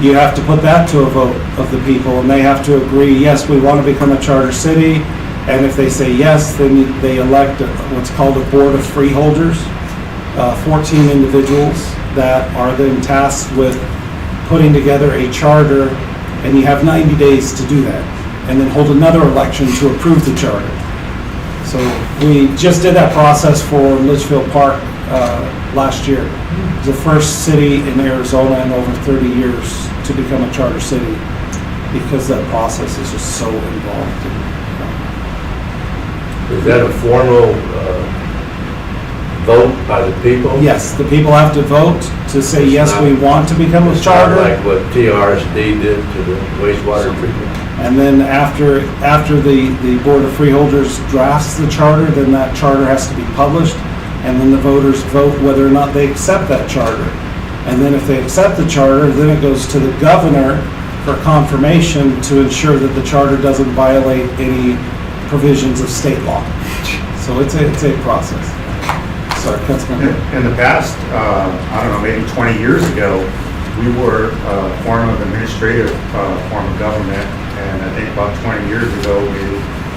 you have to put that to a vote of the people, and they have to agree, yes, we want to become a charter city, and if they say yes, then they elect what's called a board of freeholders, 14 individuals that are then tasked with putting together a charter, and you have 90 days to do that, and then hold another election to approve the charter. So we just did that process for Litchfield Park last year. It was the first city in Arizona in over 30 years to become a charter city, because that process is just so involved. Is that a formal vote by the people? Yes, the people have to vote to say, yes, we want to become a It's not charter. like what TRSD did to the wastewater treatment? And then after the Board of Freeholders drafts the charter, then that charter has to be published, and then the voters vote whether or not they accept that charter. And then if they accept the charter, then it goes to the governor for confirmation to ensure that the charter doesn't violate any provisions of state law. So it's a process. Sorry, Councilman. In the past, I don't know, maybe 20 years ago, we were a form of administrative form of government, and I think about 20 years ago,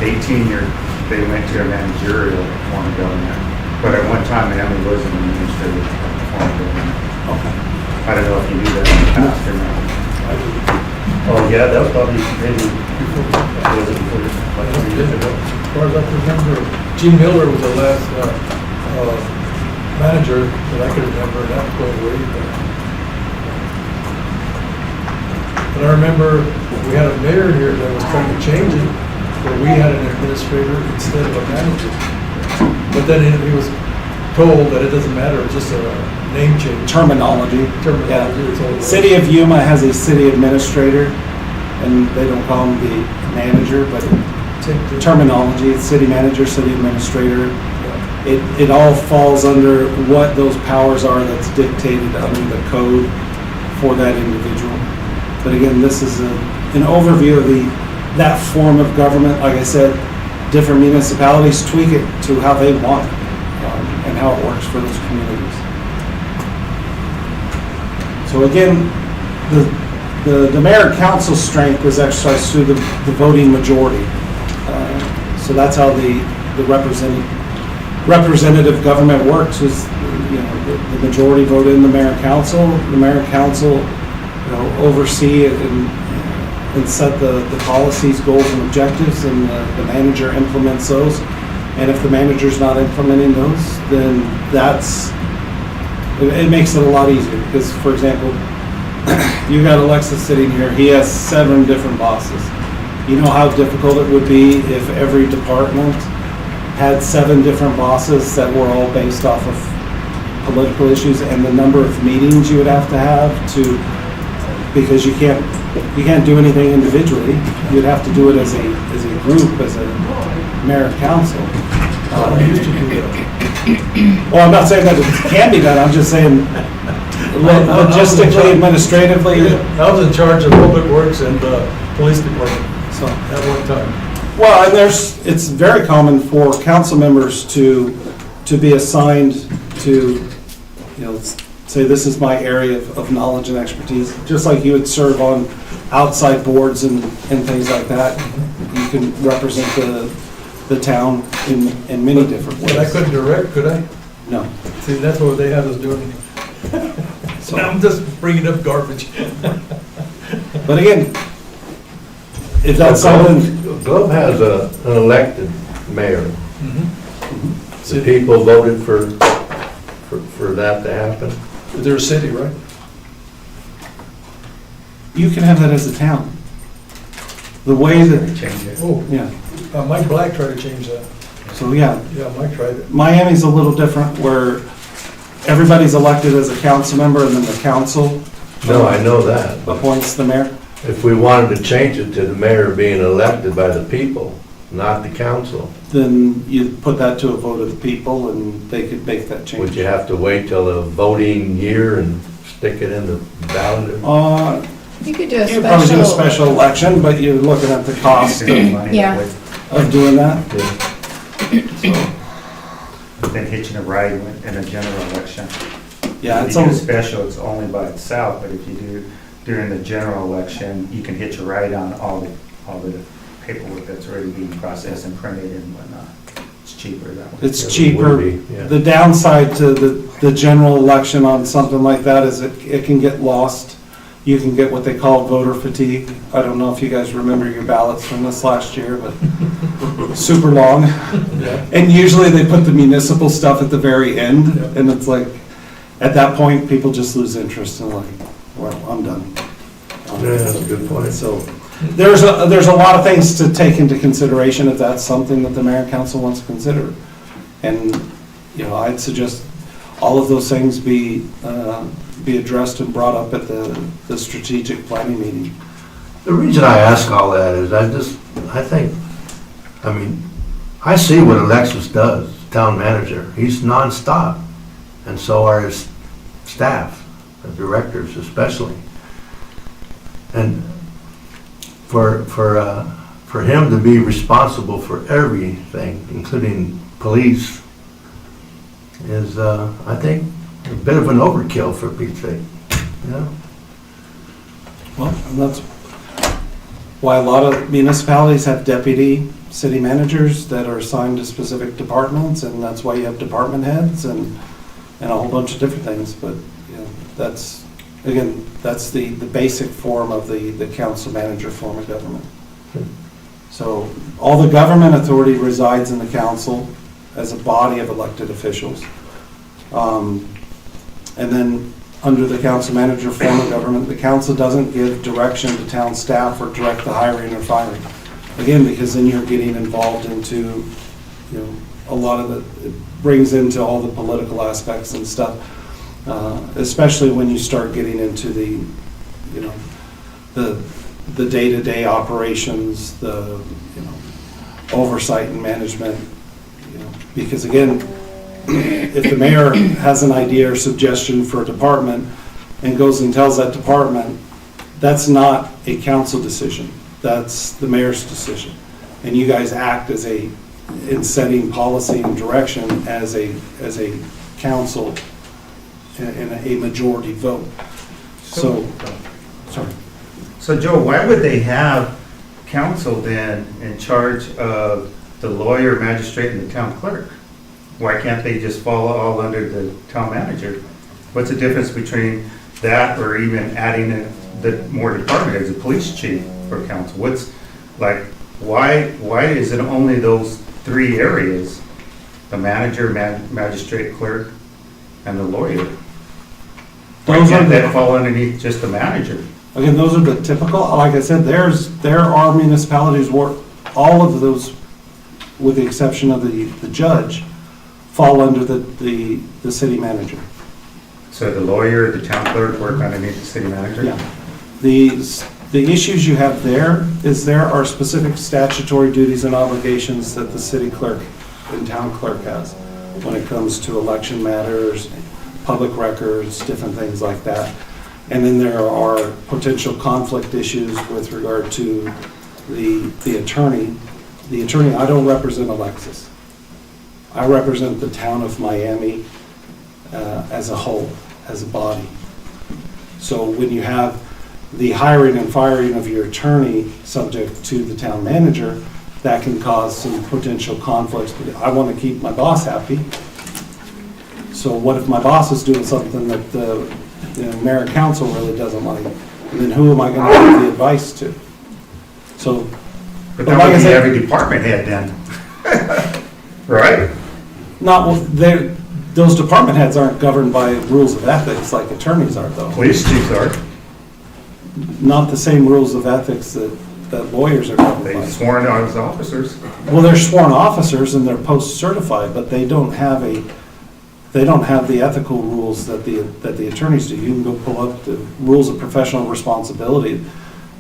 maybe 18 years, they went to a managerial form of government. But at one time, Miami was an administrative form of government. Okay. I don't know if you knew that in the past or not. Oh, yeah, that was probably maybe before, was it before, like 20 years ago? As far as I can remember, Gene Miller was the last manager that I could remember, and that was going way back. But I remember we had a mayor here that was trying to change it, where we had an administrator instead of a manager. But then he was told that it doesn't matter, it's just a name change. Terminology. Terminology, it's all. City of Yuma has a city administrator, and they don't call him the manager, but terminology, it's city manager, city administrator. It all falls under what those powers are that's dictated under the code for that individual. But again, this is an overview of that form of government. Like I said, different municipalities tweak it to how they want it, and how it works for those communities. So again, the mayor and council strength is exercised through the voting majority. So that's how the representative government works, is, you know, the majority vote in the mayor and council. The mayor and council, you know, oversee it and set the policies, goals, and objectives, and the manager implements those. And if the manager's not implementing those, then it makes it a lot easier. Because, for example, you got Alexis sitting here, he has 7 different bosses. You know how difficult it would be if every department had 7 different bosses that were all based off of political issues, and the number of meetings you would have to because you can't do anything individually. You'd have to do it as a group, as a mayor and council. We used to do that. Well, I'm not saying that it can be done, I'm just saying logistically, administratively. I was in charge of public works and police department, So, at one time. well, and it's very common for council members to be assigned to, you know, say, this is my area of knowledge and expertise, just like you would serve on outside boards and things like that. You can represent the town in many different ways. But I couldn't direct, could I? No. See, that's what they had us doing. So I'm just bringing up garbage. But again, if that's something, Globe has an elected mayor. Mhm. The people voted for that to happen. They're a city, right? you can have that as a town. The way that, Change it. Oh, yeah, Mike Black tried to change that. so yeah. Yeah, Mike tried it. Miami's a little different where everybody's elected as a council member and then the council No, I know that. But appoints the mayor. if we wanted to change it to the mayor being elected by the people, not the council, Then you put that to a vote of the people and they could make that change. would you have to wait till the voting year and stick it in the ballot? You could do a You'd probably do a special. special election, but you're looking at the cost Yeah. of doing that. Then hitching a ride in a general election. Yeah, If it's you do a almost, special, it's only by itself, but if you do during the general election, you can hitch a ride on all the paperwork that's already being processed and printed and whatnot. It's cheaper that way. it's It cheaper. would be, yeah. The downside to the general election on something like that is it can get lost. You can get what they call voter fatigue. I don't know if you guys remember your ballots from this last year, but super long. And usually they put the municipal stuff at the very end, and it's like, at that point, people just lose interest and like, well, I'm done. Yeah, that's a good point. So, there's a lot of things to take into consideration if that's something that the mayor and council wants to consider. And, you know, I'd suggest all of those things be addressed and brought up at the strategic planning meeting. The reason I ask all that is I see what Alexis does, town manager. He's nonstop, and so are his staff, the directors especially. And for him to be responsible for everything, including police, is, I think, a bit of an overkill for Pete's sake, you know? Well, and that's why a lot of municipalities have deputy city managers that are assigned to specific departments, and that's why you have department heads and a whole bunch of different things. But, you know, that's, again, that's the basic form of the council manager form of government. So all the government authority resides in the council as a body of elected officials. And then under the council manager form of government, the council doesn't give direction to town staff or direct the hiring or firing. Again, because then you're getting involved into, you know, a lot of it brings into all the political aspects and stuff, especially when you start getting into the, you know, the day-to-day operations, the, you know, oversight and management, you know, because again, if the mayor has an idea or suggestion for a department and goes and tells that department, that's not a council decision. That's the mayor's decision. And you guys act as in setting policy and direction as a council in a majority vote. So, sorry. So Joe, why would they have council then in charge of the lawyer, magistrate, and the town clerk? Why can't they just fall all under the town manager? What's the difference between that or even adding the more department heads, the police chief for council? What's, like, why is it only those three areas? The manager, magistrate, clerk, and the lawyer? Why can't that fall underneath just the manager? Again, those are the typical, like I said, there are municipalities where all of those, with the exception of the judge, fall under the city manager. So the lawyer, the town clerk work underneath the city manager? Yeah. The issues you have there is there are specific statutory duties and obligations that the city clerk and town clerk has when it comes to election matters, public records, different things like that. And then there are potential conflict issues with regard to the attorney. The attorney, I don't represent Alexis. I represent the town of Miami as a whole, as a body. So when you have the hiring and firing of your attorney subject to the town manager, that can cause some potential conflicts. I want to keep my boss happy. So what if my boss is doing something that the mayor and council really doesn't like? And then who am I going to give the advice to? So, But that would be every department head then, right? Those department heads aren't governed by rules of ethics like attorneys are, though. Police chiefs are. Not the same rules of ethics that lawyers are governed by. They've sworn on as officers. Well, they're sworn officers and they're post-certified, but they don't have the ethical rules that the attorneys do. You can go pull up the rules of professional responsibility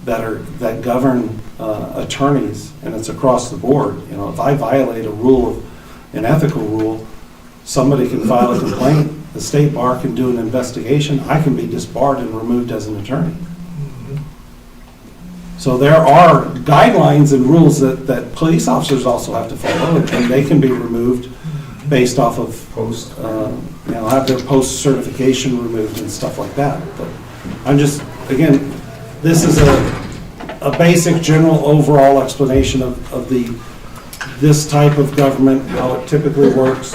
that govern attorneys, and it's across the board. You know, if I violate an ethical rule, somebody can file a complaint, the state bar can do an investigation, I can be disbarred and removed as an attorney. So there are guidelines and rules that police officers also have to follow, and they can be removed based off of have their post certification removed and stuff like that. But I'm just, again, this is a basic general overall explanation of this type of government, how it typically works.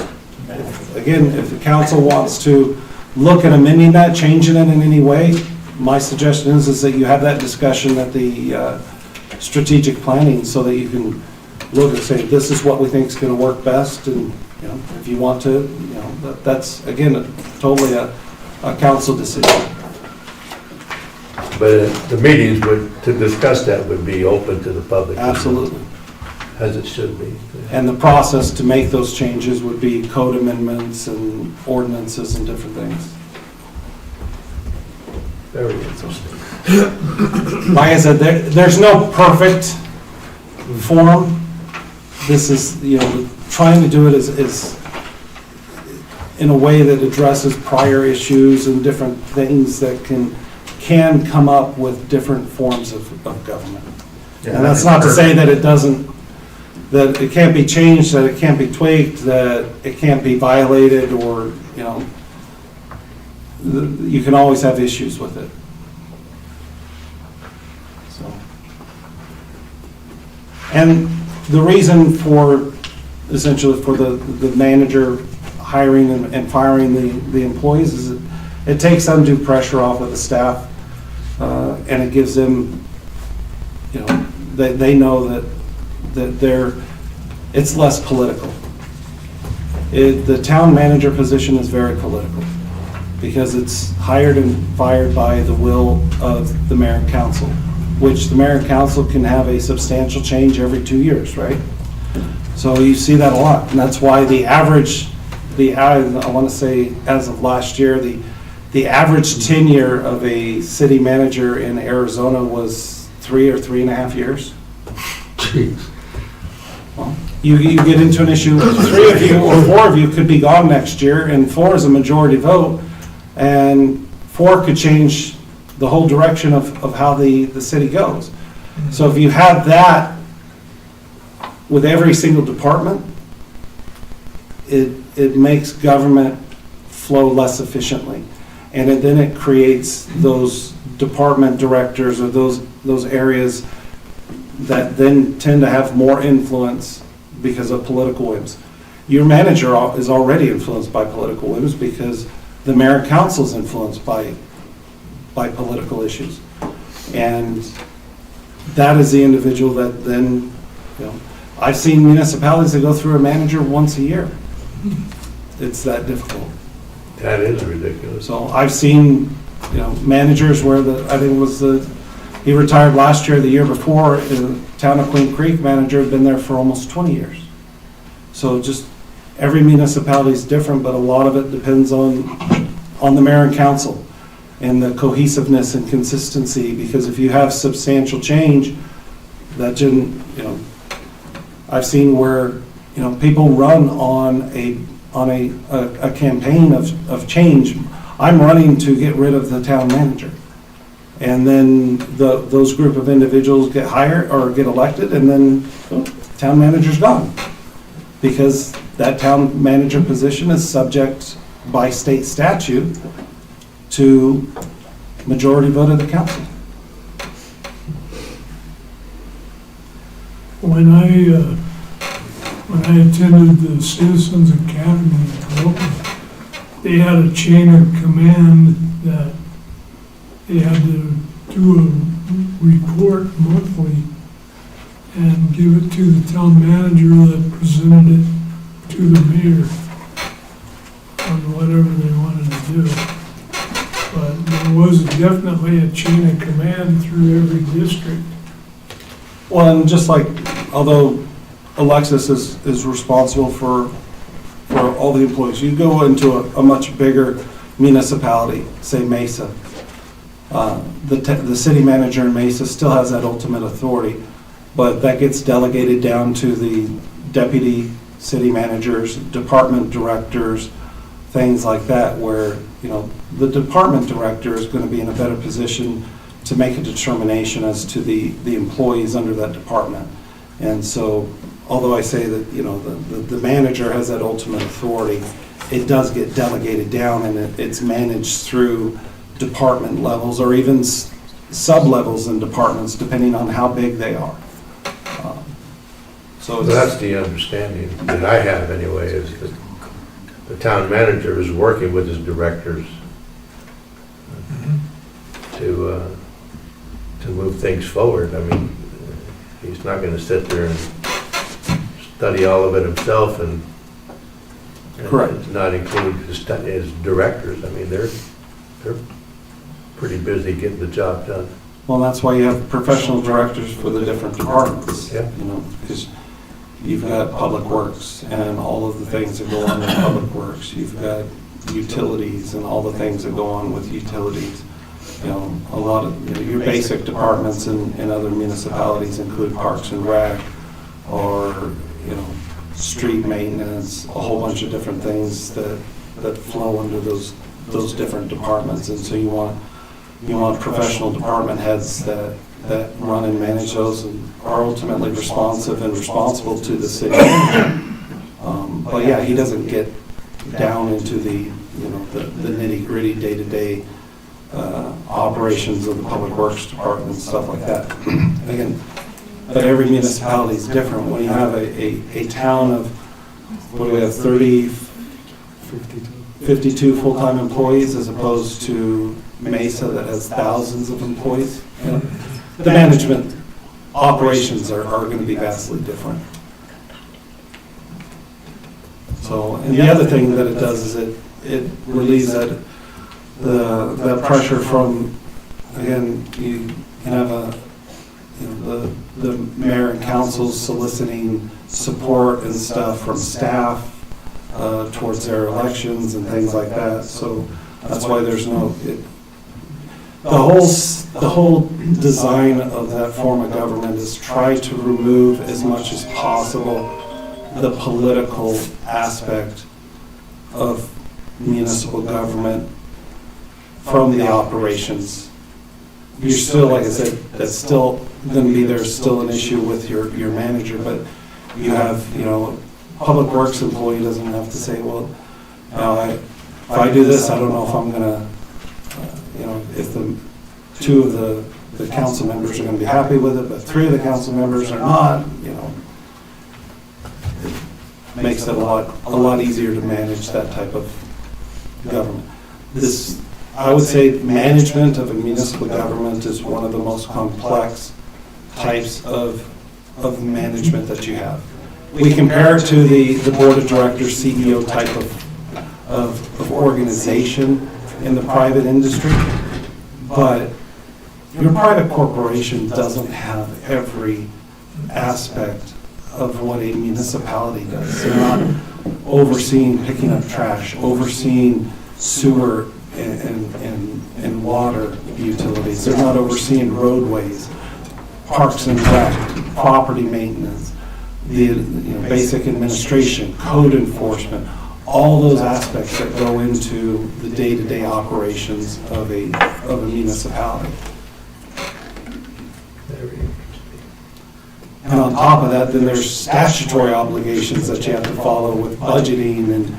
If the council wants to look at amending that, changing it in any way, my suggestion is that you have that discussion at the strategic planning so that you can look and say, this is what we think is going to work best, and if you want to, that's again totally a council decision. But the meetings to discuss that would be open to the public. Absolutely. As it should be. And the process to make those changes would be code amendments and ordinances and different things. Very interesting. Like I said, there's no perfect form. This is, trying to do it is in a way that addresses prior issues and different things that can come up with different forms of government. Yeah, And that's not to say that that it can't be changed, that it can't be tweaked, that it can't be violated, or, you can always have issues with it. So. And the reason for, essentially, for the manager hiring and firing the employees is it takes undue pressure off of the staff, and it gives them, they know that it's less political. The town manager position is very political because it's hired and fired by the will of the mayor and council, which the mayor and council can have a substantial change every 2 years, right? So you see that a lot, and that's why I want to say as of last year, the average tenure of a city manager in Arizona was 3 or 3.5 years. Jeez. Well, you get into an issue, 3 of you or 4 of you could be gone next year, and 4 is a majority vote, and 4 could change the whole direction of how the city goes. So if you have that with every single department, it makes government flow less efficiently. And then it creates those department directors or those areas that then tend to have more influence because of political whims. Your manager is already influenced by political whims because the mayor and council is influenced by political issues. And that is the individual that then, I've seen municipalities that go through a manager once a year. It's that difficult. That is ridiculous. So I've seen, managers where I think it was he retired last year, the year before, the town of Queen Creek manager had been there for almost 20 years. So just every municipality is different, but a lot of it depends on the mayor and council and the cohesiveness and consistency, because if you have substantial change, that didn't, I've seen where, people run on a campaign of change. I'm running to get rid of the town manager. And then those group of individuals get hired or get elected, and then town manager's gone. Because that town manager position is subject by state statute to majority vote of the council. When I attended the Citizens Academy in Cologne, they had a chain of command that they had to do a report monthly and give it to the town manager that presented it to the mayor on whatever they wanted to do. But there was definitely a chain of command through every district. Well, and just like, although Alexis is responsible for all the employees, you go into a much bigger municipality, say Mesa. The city manager in Mesa still has that ultimate authority, but that gets delegated down to the deputy city managers, department directors, things like that, where, the department director is going to be in a better position to make a determination as to the employees under that department. And so, although I say that, the manager has that ultimate authority, it does get delegated down, and it's managed through department levels or even sub-levels in departments, depending on how big they are. So that's the understanding that I have anyway, is that the town manager is working with his directors to move things forward. I mean, he's not going to sit there and study all of it himself and Correct. not include his directors. I mean, they're pretty busy getting the job done. Well, that's why you have professional directors for the different departments. Yeah. You know, because you've got public works and all of the things that go on with public works. You've got utilities and all the things that go on with utilities. You know, a lot of, you know, your basic departments in other municipalities include parks and rec, or, you know, street maintenance, a whole bunch of different things that flow under those different departments. And so you want professional department heads that run and manage those and are ultimately responsive and responsible to the city. But yeah, he doesn't get down into the, you know, the nitty-gritty day-to-day operations of the public works department and stuff like that. Again, but every municipality is different. When you have a town of, what do we have, 52 full-time employees as opposed to Mesa that has thousands of employees, you know, the management operations are going to be vastly different. So, and the other thing that it does is it relieves that pressure from, again, you can have the mayor and council soliciting support and stuff from staff towards their elections and things like that. So that's why there's the whole design of that form of government is try to remove as much as possible the political aspect of municipal government from the operations. You're still, like I said, that's still going to be, there's still an issue with your manager, but you have, you know, public works employee doesn't have to say, well, if I do this, I don't know if I'm going to, you know, if the two of the council members are going to be happy with it, but three of the council members are not, you know, it makes it a lot easier to manage that type of government. I would say management of a municipal government is one of the most complex types of management that you have. We compare it to the board of directors, CEO type of organization in the private industry, but your private corporation doesn't have every aspect of what a municipality does. They're not overseeing picking up trash, overseeing sewer and water utilities. They're not overseeing roadways, parks and rec, property maintenance, the basic administration, code enforcement, all those aspects that go into the day-to-day operations of a municipality. And on top of that, then there's statutory obligations that you have to follow with budgeting and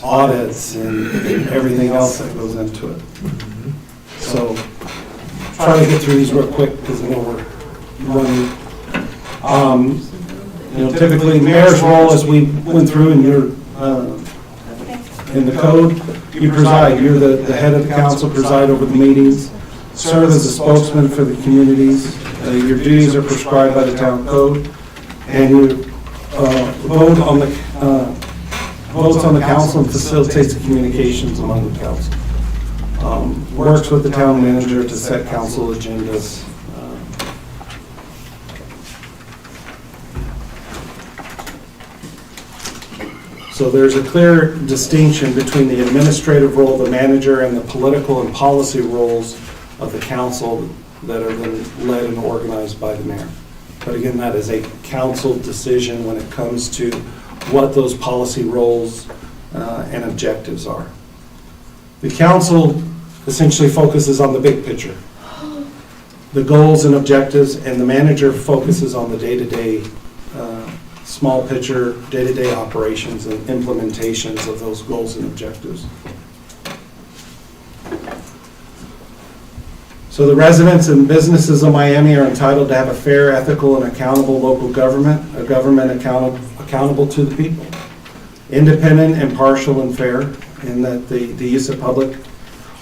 audits and everything else that goes into it. So try to get through these real quick because I know we're running. Typically, mayor's role, as we went through in the code, you preside. You're the head of the council, preside over the meetings, serve as a spokesman for the communities. Your duties are prescribed by the town code, and you votes on the council and facilitates the communications among the council. Works with the town manager to set council agendas. So there's a clear distinction between the administrative role of the manager and the political and policy roles of the council that are then led and organized by the mayor. But again, that is a council decision when it comes to what those policy roles and objectives are. The council essentially focuses on the big picture, the goals and objectives, and the manager focuses on the day-to-day small picture, day-to-day operations and implementations of those goals and objectives. So the residents and businesses of Miami are entitled to have a fair, ethical, and accountable local government, a government accountable to the people, independent, impartial, and fair, in that the use of public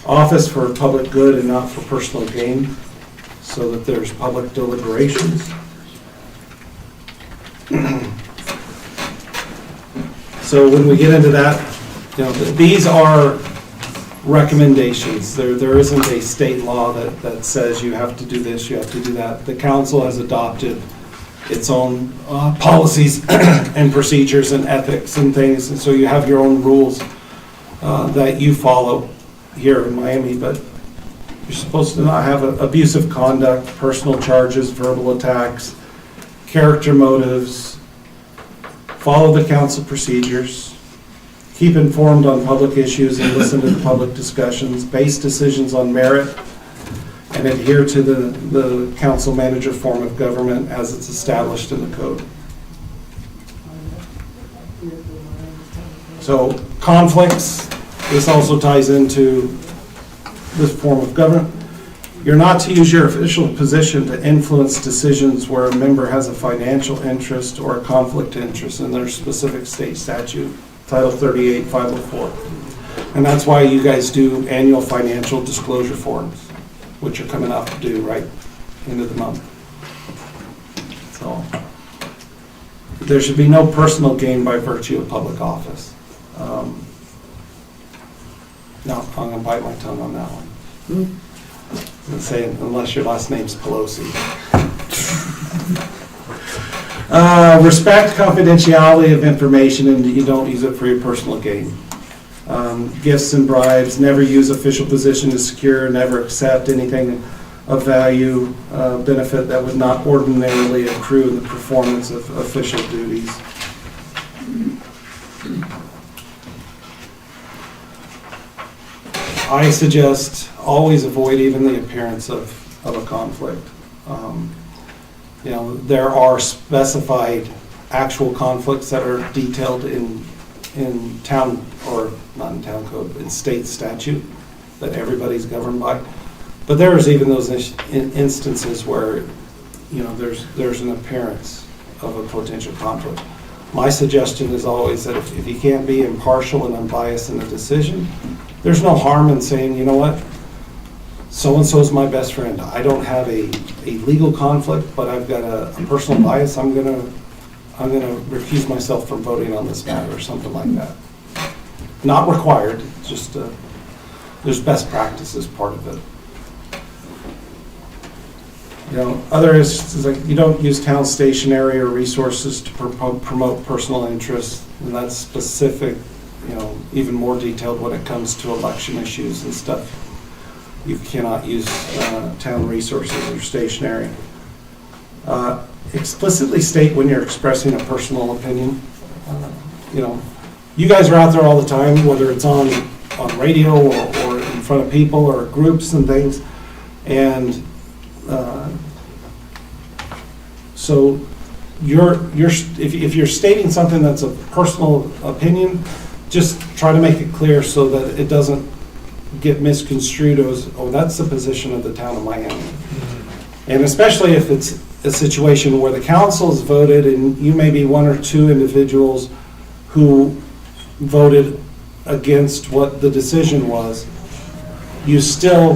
office for public good and not for personal gain, so that there's public deliberations. So when we get into that, these are recommendations. There isn't a state law that says you have to do this, you have to do that. The council has adopted its own policies and procedures and ethics and things, and so you have your own rules that you follow here in Miami, but you're supposed to not have abusive conduct, personal charges, verbal attacks, character motives, follow the council procedures, keep informed on public issues and listen to the public discussions, base decisions on merit, and adhere to the council manager form of government as it's established in the code. So conflicts, this also ties into this form of government. You're not to use your official position to influence decisions where a member has a financial interest or a conflict of interest in their specific state statute, Title 38, 504. And that's why you guys do annual financial disclosure forms, which are coming up due right into the month. So there should be no personal gain by virtue of public office. No, I'm gonna bite my tongue on that one. I'm gonna say, unless your last name's Pelosi. Respect confidentiality of information and you don't use it for your personal gain. Gifts and bribes, never use official position to secure, never accept anything of value, benefit that would not ordinarily accrue in the performance of official duties. I suggest always avoid even the appearance of a conflict. You know, there are specified actual conflicts that are detailed in town, or not in town code, but in state statute that everybody's governed by. But there's even those instances where, you know, there's an appearance of a potential conflict. My suggestion is always that if you can't be impartial and unbiased in a decision, there's no harm in saying, you know what, so-and-so is my best friend. I don't have a legal conflict, but I've got a personal bias. I'm gonna recuse myself from voting on this matter or something like that. Not required, just there's best practices part of it. You know, other is like you don't use town stationery or resources to promote personal interests, and that's specific. You know, even more detailed when it comes to election issues and stuff. You cannot use town resources or stationery. Explicitly state when you're expressing a personal opinion. You know, you guys are out there all the time, whether it's on radio or in front of people or groups and things, and so if you're stating something that's a personal opinion, just try to make it clear so that it doesn't get misconstrued as, oh, that's the position of the town of Miami. And especially if it's a situation where the council's voted and you may be one or two individuals who voted against what the decision was, you still,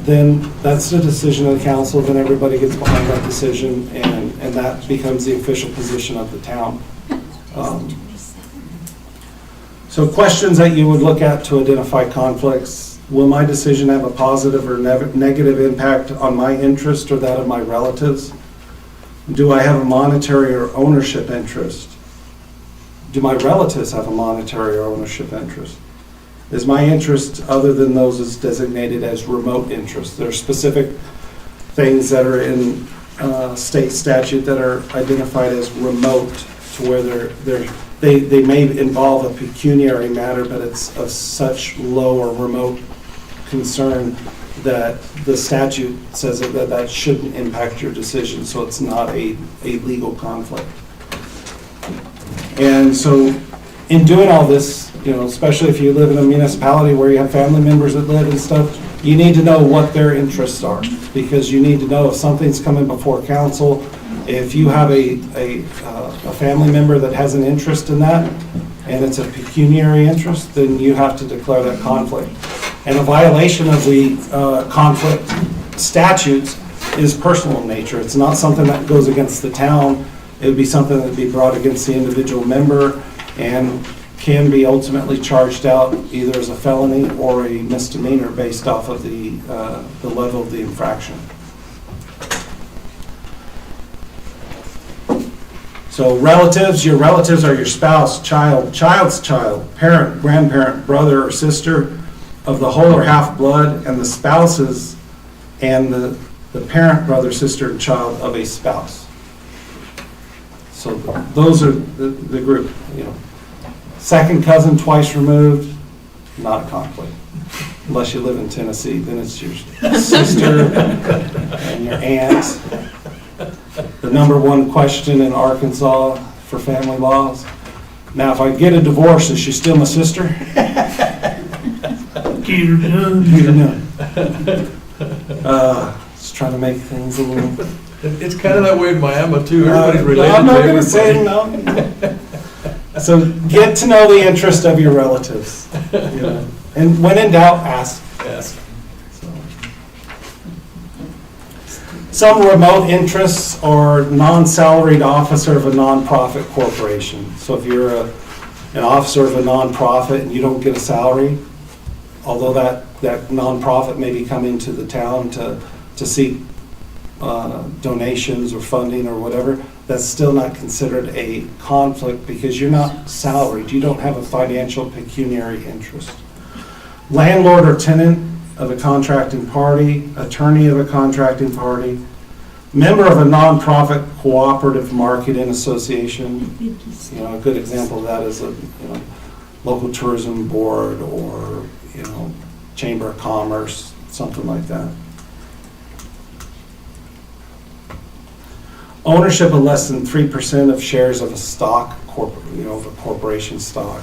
then that's the decision of the council, then everybody gets behind that decision and that becomes the official position of the town. So questions that you would look at to identify conflicts: will my decision have a positive or negative impact on my interest or that of my relatives? Do I have a monetary or ownership interest? Do my relatives have a monetary or ownership interest? Is my interest other than those is designated as remote interest? There are specific things that are in state statute that are identified as remote, to where they may involve a pecuniary matter, but it's of such low or remote concern that the statute says that shouldn't impact your decision, so it's not a legal conflict. And so in doing all this, you know, especially if you live in a municipality where you have family members that live and stuff, you need to know what their interests are, because you need to know if something's coming before council. If you have a family member that has an interest in that, and it's a pecuniary interest, then you have to declare that conflict. And a violation of the conflict statutes is personal in nature. It's not something that goes against the town. It would be something that would be brought against the individual member and can be ultimately charged out either as a felony or a misdemeanor based off of the level of the infraction. So relatives, your relatives are your spouse, child, child's child, parent, grandparent, brother or sister of the whole or half blood, and the spouses and the parent, brother, sister, and child of a spouse. So those are the group, you know. Second cousin twice removed, not a conflict. Unless you live in Tennessee, then it's your sister and your aunt. The number one question in Arkansas for family laws. Now, if I get a divorce, is she still my sister? Get her done. Get her done. Just trying to make things a little. It's kind of that way in Miami too. Everybody's related I'm not to going to say everybody. no. So get to know the interest of your relatives. You know. And when in doubt, ask. Yes. Some remote interests are non-salaried officer of a nonprofit corporation. So if you're an officer of a nonprofit and you don't get a salary, although that nonprofit may be coming to the town to seek donations or funding or whatever, that's still not considered a conflict because you're not salaried. You don't have a financial pecuniary interest. Landlord or tenant of a contracting party, attorney of a contracting party, member of a nonprofit cooperative marketing association. You know, a good example of that is a local tourism board or chamber of commerce, something like that. Ownership of less than 3% of shares of a stock, of a corporation stock.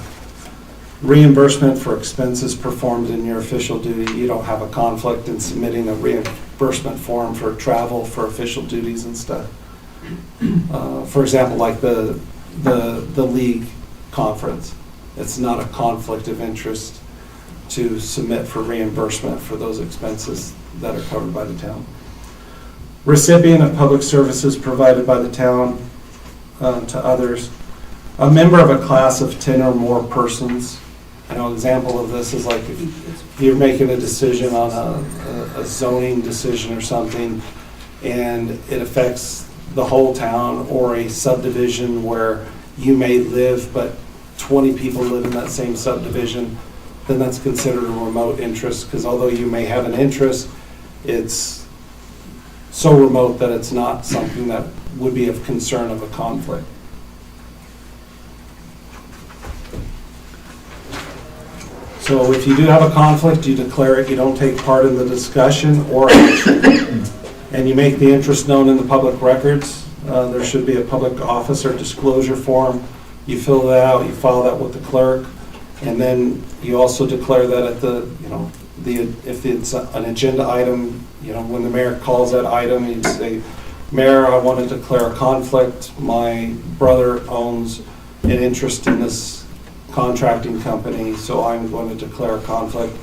Reimbursement for expenses performed in your official duty. You don't have a conflict in submitting a reimbursement form for travel for official duties and stuff. For example, like the league conference. It's not a conflict of interest to submit for reimbursement for those expenses that are covered by the town. Recipient of public services provided by the town to others. A member of a class of 10 or more persons. An example of this is like if you're making a decision on a zoning decision or something and it affects the whole town or a subdivision where you may live but 20 people live in that same subdivision, then that's considered a remote interest because although you may have an interest, it's so remote that it's not something that would be of concern of a conflict. So if you do have a conflict, you declare it, you don't take part in the discussion or action, and you make the interest known in the public records. There should be a public officer disclosure form. You fill that out, you file that with the clerk, and then you also declare that at if it's an agenda item, when the mayor calls that item, you'd say, Mayor, I want to declare a conflict. My brother owns an interest in this contracting company, so I'm going to declare a conflict.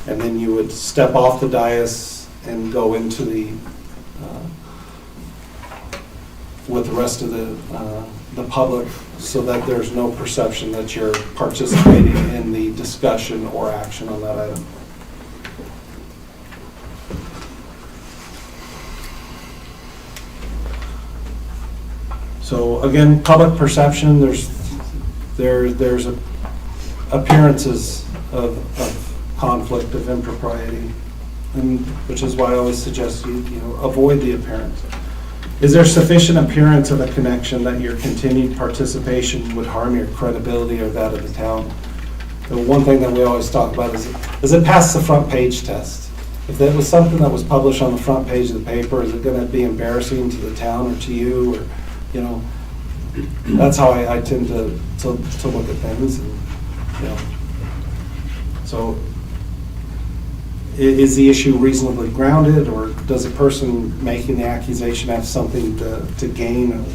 And then you would step off the dais and go into with the rest of the public so that there's no perception that you're participating in the discussion or action on that item. So again, public perception, there's appearances of conflict, of impropriety, and which is why I always suggest you avoid the appearance. Is there sufficient appearance of a connection that your continued participation would harm your credibility or that of the town? The one thing that we always talk about is, does it pass the front page test? If that was something that was published on the front page of the paper, is it going to be embarrassing to the town or to you? Or, that's how I tend to look at things. And, so is the issue reasonably grounded, or does a person making the accusation have something to gain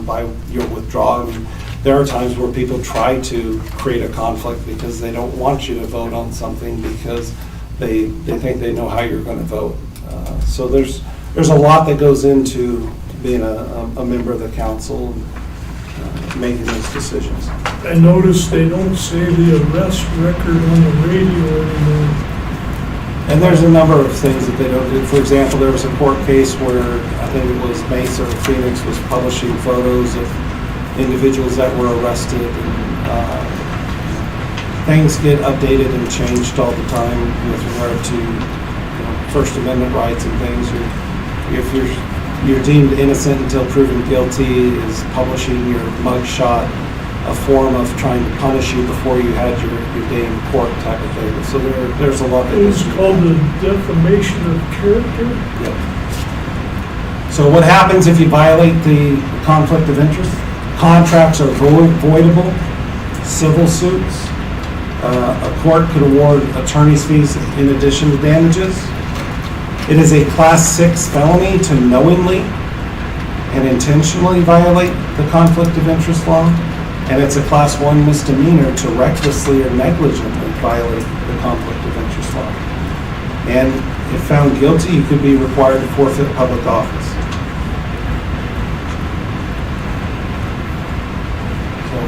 by your withdrawal? I mean, there are times where people try to create a conflict because they don't want you to vote on something because they think they know how you're going to vote. So there's a lot that goes into being a member of the council. making those decisions. I noticed they don't say the arrest record on the radio anymore. And there's a number of things that they don't do. For example, there was a court case where I think it was Mesa or Phoenix was publishing photos of individuals that were arrested. And, things get updated and changed all the time with regard to First Amendment rights and things. If you're deemed innocent until proven guilty, is publishing your mugshot a form of trying to punish you before you had your day in court type of thing. So there's a lot that It's called the defamation of character. Yep. So what happens if you violate the conflict of interest? Contracts are voidable, civil suits. A court could award attorney's fees in addition to damages. It is a Class 6 felony to knowingly and intentionally violate the conflict of interest law, and it's a Class 1 misdemeanor to recklessly or negligently violate the conflict of interest law. And if found guilty, you could be required to forfeit public office. So,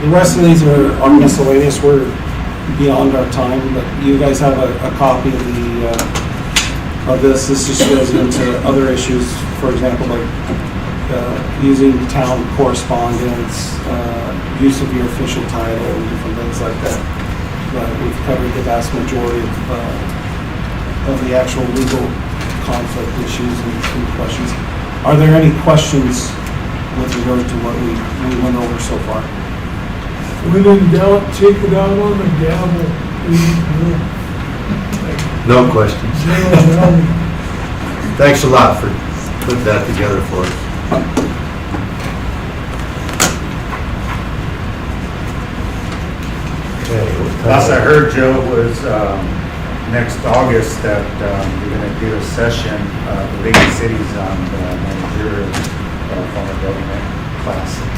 the rest of these are miscellaneous. We're beyond our time, but you guys have a copy of this. This just goes into other issues, for example, like using town correspondence, use of your official title, and different things like that. But we've covered the vast majority of the actual legal conflict issues and questions. Are there any questions with regard to what we went over so far? When in doubt, take it out on the gavel. No questions. Thanks a lot for putting that together for us. Last I heard, Joe, was next August that you're going to do a session, the big cities on the managerial form of government class.